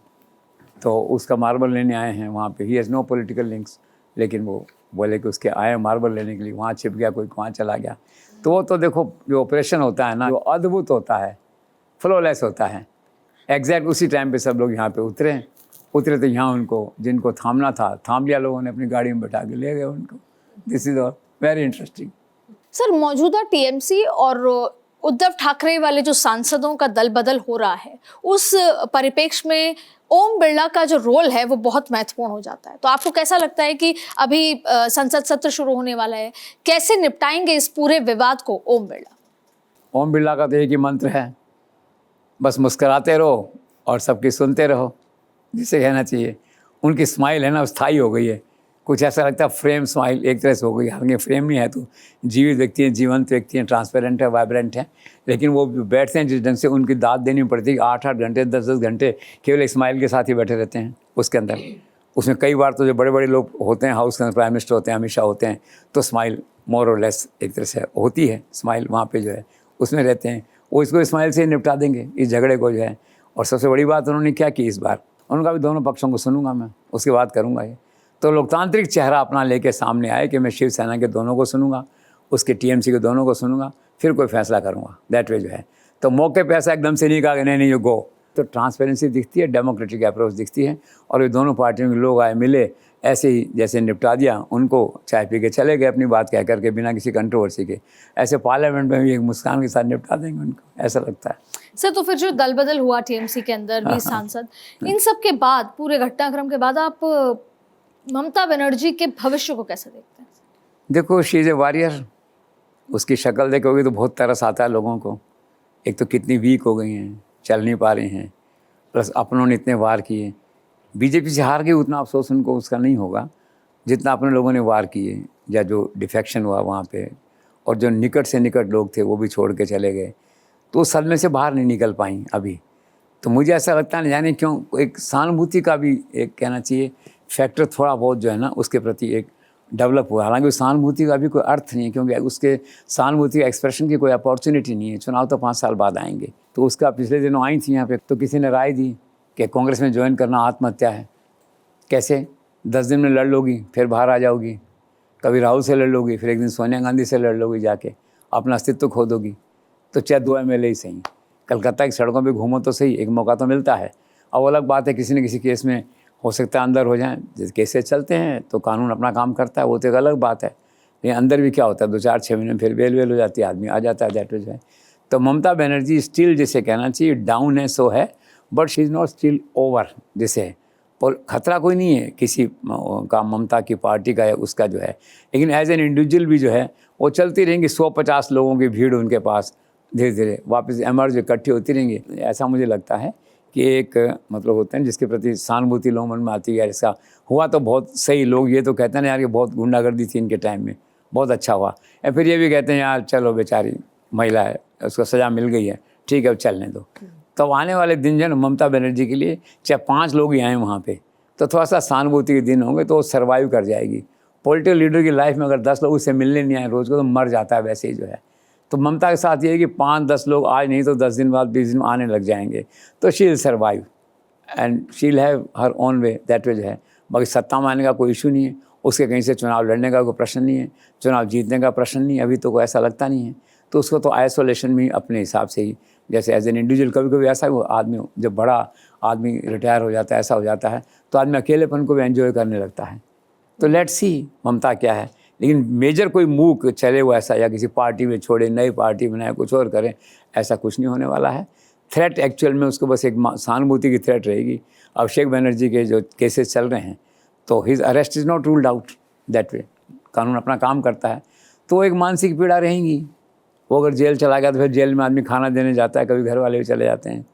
Speaker 2: तो उसका मार्बल लेने आए हैं वहाँ पे। He has no political links, लेकिन वो बोले कि उसके आए मार्बल लेने के लिए, वहाँ छिप गया, कोई वहाँ चला गया। तो वो तो देखो जो ऑपरेशन होता है ना, जो अद्भुत होता है, फ्लॉलेस होता है। एग्जैक्ट उसी टाइम पे सब लोग यहाँ पे उतरे तो यहाँ उनको जिनको थामना था थाम लिया, लोगों ने अपनी गाड़ी में बैठा के ले गए उनको। This is very interesting.
Speaker 3: Sir, मौजूदा टीएमसी और उद्धव ठाकरे वाले जो सांसदों का दल बदल हो रहा है, उस परिप्रेक्ष्य में ओम बिरला का जो रोल है वो बहुत महत्वपूर्ण हो जाता है। तो आपको कैसा लगता है कि अभी संसद सत्र शुरू होने वाला है, कैसे निपटाएंगे इस पूरे विवाद को ओम बिरला?
Speaker 2: ओम बिरला का तो एक ही मंत्र है, बस मुस्कुराते रहो और सबकी सुनते रहो, जिसे कहना चाहिए। उनकी स्माइल है ना, स्थायी हो गई है। कुछ ऐसा लगता है फ्रेम स्माइल एक तरह से हो गई। हालांकि फ्रेम नहीं है, तो जीवित व्यक्ति हैं, जीवंत व्यक्ति हैं, ट्रांसपेरेंट है, वाइब्रेंट है। लेकिन वो बैठते हैं जिस ढंग से उनकी दाद देनी पड़ती है, 8-8 घंटे 10-10 घंटे केवल एक स्माइल के साथ ही बैठे रहते हैं उसके अंदर। उसमें कई बार तो जो बड़े बड़े लोग होते हैं हाउस के अंदर, प्राइम मिनिस्टर होते हैं, अमित शाह होते हैं, तो स्माइल मोर और लेस एक तरह से होती है। स्माइल वहाँ पर जो है उसमें रहते हैं, वो इसको स्माइल से निपटा देंगे इस झगड़े को जो है। और सबसे बड़ी बात उन्होंने क्या की इस बार, उनका भी दोनों पक्षों को सुनूंगा मैं, उसके बाद करूँगा ये। तो लोकतांत्रिक चेहरा अपना लेके सामने आए कि मैं शिवसेना के दोनों को सुनूंगा, उसके टीएमसी के दोनों को सुनूंगा, फिर कोई फैसला करूंगा। दैट वे जो है, तो मौके पे ऐसा एकदम से नहीं कहा कि नहीं यू गो। तो ट्रांसपेरेंसी दिखती है, डेमोक्रेटिक अप्रोच दिखती है, और ये दोनों पार्टियों के लोग आए मिले, ऐसे ही जैसे निपटा दिया उनको, चाय पी के चले गए अपनी बात कह करके बिना किसी कंट्रोवर्सी के। ऐसे पार्लियामेंट में भी एक मुस्कान के साथ निपटा देंगे उनको, ऐसा लगता है।
Speaker 3: सर, तो फिर जो दल बदल हुआ टीएमसी के अंदर 20 सांसद, इन सब के बाद, पूरे घटनाक्रम के बाद, आप ममता बनर्जी के भविष्य को कैसे देखते हैं?
Speaker 2: देखो, शी इज़ ए वॉरियर। उसकी शक्ल देखोगे तो बहुत तरस आता है लोगों को। एक तो कितनी वीक हो गई हैं, चल नहीं पा रही हैं, प्लस अपनों ने इतने वार किए। बीजेपी से हार गई, उतना अफसोस उनको उसका नहीं होगा जितना अपने लोगों ने वार किए, या जो डिफेक्शन हुआ वहाँ पे, और जो निकट से निकट लोग थे वो भी छोड़ के चले गए, तो उस सदमे से बाहर नहीं निकल पाई अभी। तो मुझे ऐसा लगता है, जाने क्यों, एक सहानुभूति का भी एक कहना चाहिए फैक्टर थोड़ा बहुत जो है ना उसके प्रति एक डेवलप हुआ। हालांकि उस सहानुभूति का भी कोई अर्थ नहीं है, क्योंकि उसके सहानुभूति का एक्सप्रेशन की कोई अपॉर्चुनिटी नहीं है। चुनाव तो 5 साल बाद आएंगे। तो उसका पिछले दिनों आई थी यहाँ पे, तो किसी ने राय दी कि कांग्रेस में ज्वाइन करना आत्महत्या है। कैसे? 10 दिन में लड़ लोगी, फिर बाहर आ जाओगी, कभी राहुल से लड़ लोगी, फिर एक दिन सोनिया गांधी से लड़ लोगी, जाके अपना अस्तित्व खो दोगी। तो चाहे 2 MLA ही सही, कलकत्ता की सड़कों पे घूमो तो सही, एक मौका तो मिलता है। अब अलग बात है किसी न किसी केस में हो सकता है अंदर हो जाए, जिस केसेस चलते हैं तो कानून अपना काम करता है, वो तो एक अलग बात है। लेकिन अंदर भी क्या होता है, 2-4-6 महीने में फिर बेल हो जाती है, आदमी आ जाता है। दैट इज है। तो ममता बनर्जी स्टिल, जिसे कहना चाहिए डाउन है सो है, but she is not still over. जिसे खतरा कोई नहीं है किसी का, ममता की पार्टी का है उसका जो है, लेकिन एज एन इंडिविजुअल भी जो है वो चलती रहेंगी। 150 लोगों की भीड़ उनके पास, धीरे धीरे वापस एमर्ज इकट्ठी होती रहेंगी। ऐसा मुझे लगता है कि एक मतलब होते हैं जिसके प्रति सहानुभूति लोगों मन में आती है, इसका हुआ तो बहुत सही। लोग ये तो कहते हैं ना यार कि बहुत गुंडागर्दी थी इनके टाइम में, बहुत अच्छा हुआ। या फिर ये भी कहते हैं यार चलो बेचारी महिला है, उसको सज़ा मिल गई है, ठीक है अब चलने दो। तो आने वाले दिन जो है ममता बनर्जी के लिए चाहे 5 लोग ही आए वहाँ पे, तो थोड़ा सा सहानुभूति के दिन होंगे तो वो सर्वाइव कर जाएगी। पॉलिटिकल लीडर की लाइफ में अगर 10 लोग उससे मिलने नहीं आए रोज़ को तो मर जाता है वैसे ही जो है। तो ममता के साथ ये है कि 5-10 लोग आज नहीं तो 10 दिन बाद 20 दिन में आने लग जाएंगे, तो she will survive and she will have her own way, that way जो है। बाकी सत्ता में आने का कोई इशू नहीं है, उसके कहीं से चुनाव लड़ने का कोई प्रश्न नहीं है, चुनाव जीतने का प्रश्न नहीं है, अभी तो कोई ऐसा लगता नहीं है। तो उसको तो आइसोलेशन में अपने हिसाब से ही, जैसे एज एन इंडिविजुअल कभी कभी ऐसा वो आदमी जब बड़ा आदमी रिटायर हो जाता है, ऐसा हो जाता है तो आदमी अकेलेपन को भी एंजॉय करने लगता है। तो लेट्स सी ममता क्या है, लेकिन मेजर कोई मूव चले वो ऐसा या किसी पार्टी में छोड़े, नई पार्टी बनाए, कुछ और करें, ऐसा कुछ नहीं होने वाला है। थ्रेट एक्चुअल में उसको बस एक सहानुभूति की थ्रेट रहेगी। अभिषेक बनर्जी के जो केसेस चल रहे हैं तो his arrest is not ruled out that way, कानून अपना काम करता है। तो एक मानसिक पीड़ा रहेगी। वो अगर जेल चला गया तो फिर जेल में आदमी खाना देने जाता है, कभी घर वाले भी चले जाते हैं,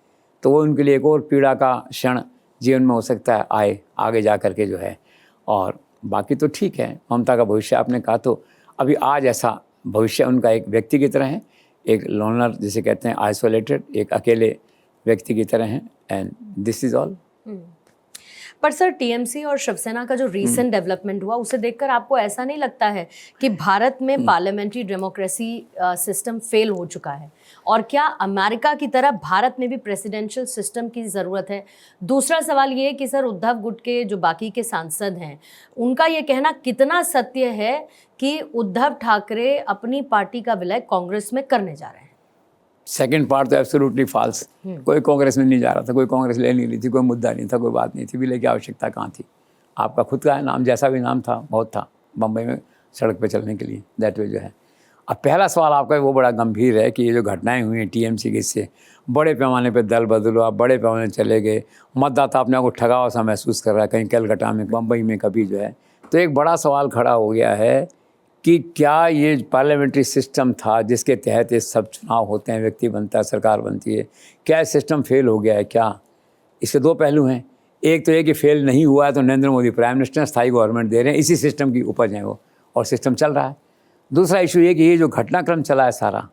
Speaker 2: तो वो उनके लिए एक और पीड़ा का क्षण जीवन में हो सकता है आए आगे जा कर के जो है। और बाकी तो ठीक है, ममता का भविष्य आपने कहा तो अभी आज ऐसा भविष्य उनका एक व्यक्ति की तरह है, एक लोनर जिसे कहते हैं, आइसोलेटेड, एक अकेले व्यक्ति की तरह है, एंड दिस इज़ ऑल।
Speaker 1: पर सर टीएमसी और शिवसेना का जो रीसेंट डेवलपमेंट हुआ उसे देखकर आपको ऐसा नहीं लगता है कि भारत में पार्लियामेंट्री डेमोक्रेसी सिस्टम फेल हो चुका है, और क्या अमेरिका की तरह भारत में भी प्रेसिडेंशियल सिस्टम की ज़रूरत है? दूसरा सवाल ये है कि सर उद्धव गुट के जो बाकी के सांसद हैं उनका ये कहना कितना सत्य है कि उद्धव ठाकरे अपनी पार्टी का विलय कांग्रेस में करने जा रहे हैं?
Speaker 2: सेकंड पार्ट तो एब्सोल्युटली फॉल्स। कोई कांग्रेस में नहीं जा रहा था, कोई कांग्रेस ले नहीं रही थी, कोई मुद्दा नहीं था, कोई बात नहीं थी, विलय की आवश्यकता कहाँ थी? आपका खुद का नाम जैसा भी नाम था बहुत था बम्बई में सड़क पे चलने के लिए, दैट वे जो है। अब पहला सवाल आपका वो बड़ा गंभीर है कि ये जो घटनाएं हुई हैं टीएमसी के, इससे बड़े पैमाने पे दल बदल हुआ, बड़े पैमाने चले गए, मतदाता अपने आप को ठगा हुआ सा महसूस कर रहा है, कहीं कलकत्ता में, बम्बई में, कभी जो है। तो एक बड़ा सवाल खड़ा हो गया है कि क्या ये पार्लियामेंट्री सिस्टम था जिसके तहत ये सब चुनाव होते हैं, व्यक्ति बनता है, सरकार बनती है, क्या ये सिस्टम फेल हो गया है क्या? इसके 2 पहलू हैं। एक तो ये कि फेल नहीं हुआ है तो नरेंद्र मोदी प्राइम मिनिस्टर स्थायी गवर्नमेंट दे रहे हैं, इसी सिस्टम की उपज है वो, और सिस्टम चल रहा है। दूसरा इशू ये कि ये जो घटनाक्रम चला है सारा,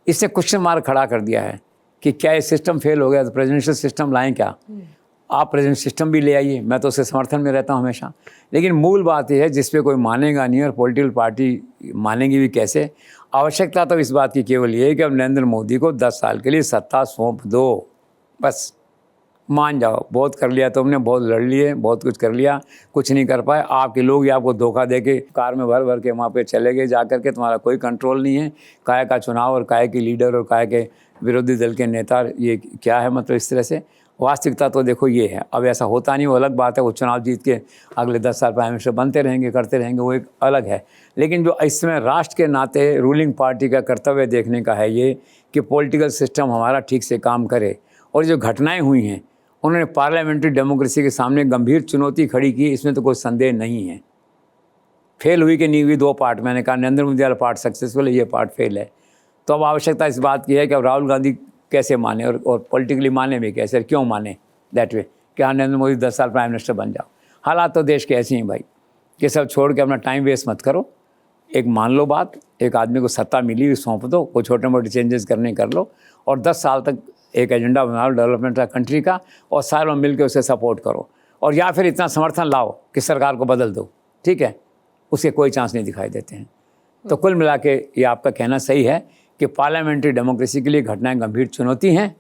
Speaker 2: इससे क्वेश्चन मार्क खड़ा कर दिया है कि क्या ये सिस्टम फेल हो गया तो प्रेसिडेंशियल सिस्टम लाएँ क्या? आप प्रेजेंट सिस्टम भी ले आइए, मैं तो उसके समर्थन में रहता हूँ हमेशा। लेकिन मूल बात यह है जिस पे कोई मानेगा नहीं और पॉलिटिकल पार्टी मानेगी भी कैसे। आवश्यकता तो इस बात की केवल ये है कि अब नरेंद्र मोदी को 10 साल के लिए सत्ता सौंप दो, बस मान जाओ। बहुत कर लिया तुमने, बहुत लड़ लिए, बहुत कुछ कर लिया, कुछ नहीं कर पाए। आपके लोग ही आपको धोखा दे के कार में भर भर के वहाँ पे चले गए, जा कर के तुम्हारा कोई कंट्रोल नहीं है। काय का चुनाव और काय के लीडर और काय के विरोधी दल के नेता, ये क्या है? मतलब इस तरह से वास्तविकता तो देखो ये है। अब ऐसा होता नहीं, वो अलग बात है, वो चुनाव जीत के अगले 10 साल प्राइम मिनिस्टर बनते रहेंगे, करते रहेंगे, वो एक अलग है। लेकिन जो इस समय राष्ट्र के नाते रूलिंग पार्टी का कर्तव्य देखने का है ये कि पॉलिटिकल सिस्टम हमारा ठीक से काम करे। और जो घटनाएं हुई हैं उन्होंने पार्लियामेंट्री डेमोक्रेसी के सामने गंभीर चुनौती खड़ी की, इसमें तो कोई संदेह नहीं है। फेल हुई कि नहीं हुई, 2 पार्ट, मैंने कहा नरेंद्र मोदी वाला पार्ट सक्सेसफुल है, ये पार्ट फेल है। तो अब आवश्यकता इस बात की है कि अब राहुल गांधी कैसे माने और पॉलिटिकली माने भी कैसे, क्यों माने दैट वे कि हाँ नरेंद्र मोदी 10 साल प्राइम मिनिस्टर बन जाओ। हालात तो देश के ऐसे हैं भाई कि सब छोड़ के अपना टाइम वेस्ट मत करो। एक मान लो बात, एक आदमी को सत्ता मिली हुई सौंप दो, कोई छोटे मोटे चेंजेस करने कर लो और 10 साल तक एक एजेंडा बना लो डेवलपमेंट का कंट्री का, और सारों मिल के उसे सपोर्ट करो। और या फिर इतना समर्थन लाओ कि सरकार को बदल दो, ठीक है, उसके कोई चांस नहीं दिखाई देते हैं। तो कुल मिला के ये आपका कहना सही है कि पार्लियामेंट्री डेमोक्रेसी के लिए घटनाएं गंभीर चुनौती हैं।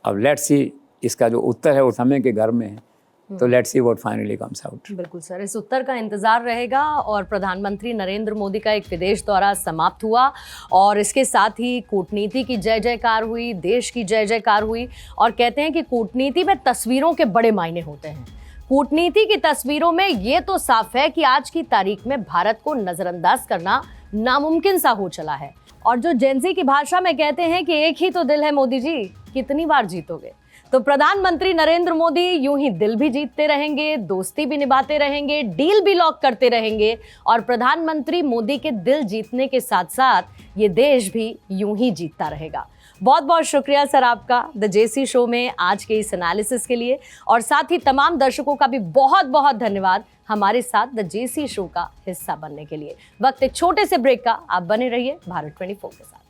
Speaker 2: अब लेट्स सी, इसका जो उत्तर है वो समय के घर में है, तो let's see what finally comes out.
Speaker 1: बिल्कुल सर, इस उत्तर का इंतजार रहेगा। और प्रधानमंत्री नरेंद्र मोदी का एक विदेश दौरा समाप्त हुआ और इसके साथ ही कूटनीति की जय जयकार हुई, देश की जय जयकार हुई। और कहते हैं कि कूटनीति में तस्वीरों के बड़े मायने होते हैं। कूटनीति की तस्वीरों में ये तो साफ है कि आज की तारीख में भारत को नजरअंदाज करना नामुमकिन सा हो चला है। और जो जेनजी की भाषा में कहते हैं कि एक ही तो दिल है मोदी जी, कितनी बार जीतोगे। तो प्रधानमंत्री नरेंद्र मोदी यूं ही दिल भी जीतते रहेंगे, दोस्ती भी निभाते रहेंगे, डील भी लॉक करते रहेंगे और प्रधानमंत्री मोदी के दिल जीतने के साथ साथ ये देश भी यूं ही जीतता रहेगा। बहुत बहुत शुक्रिया सर आपका द जेसी शो में आज के इस एनालिसिस के लिए, और साथ ही तमाम दर्शकों का भी बहुत बहुत धन्यवाद हमारे साथ द जेसी शो का हिस्सा बनने के लिए। वक्त एक छोटे से ब्रेक का, आप बने रहिए भारत 24 के साथ।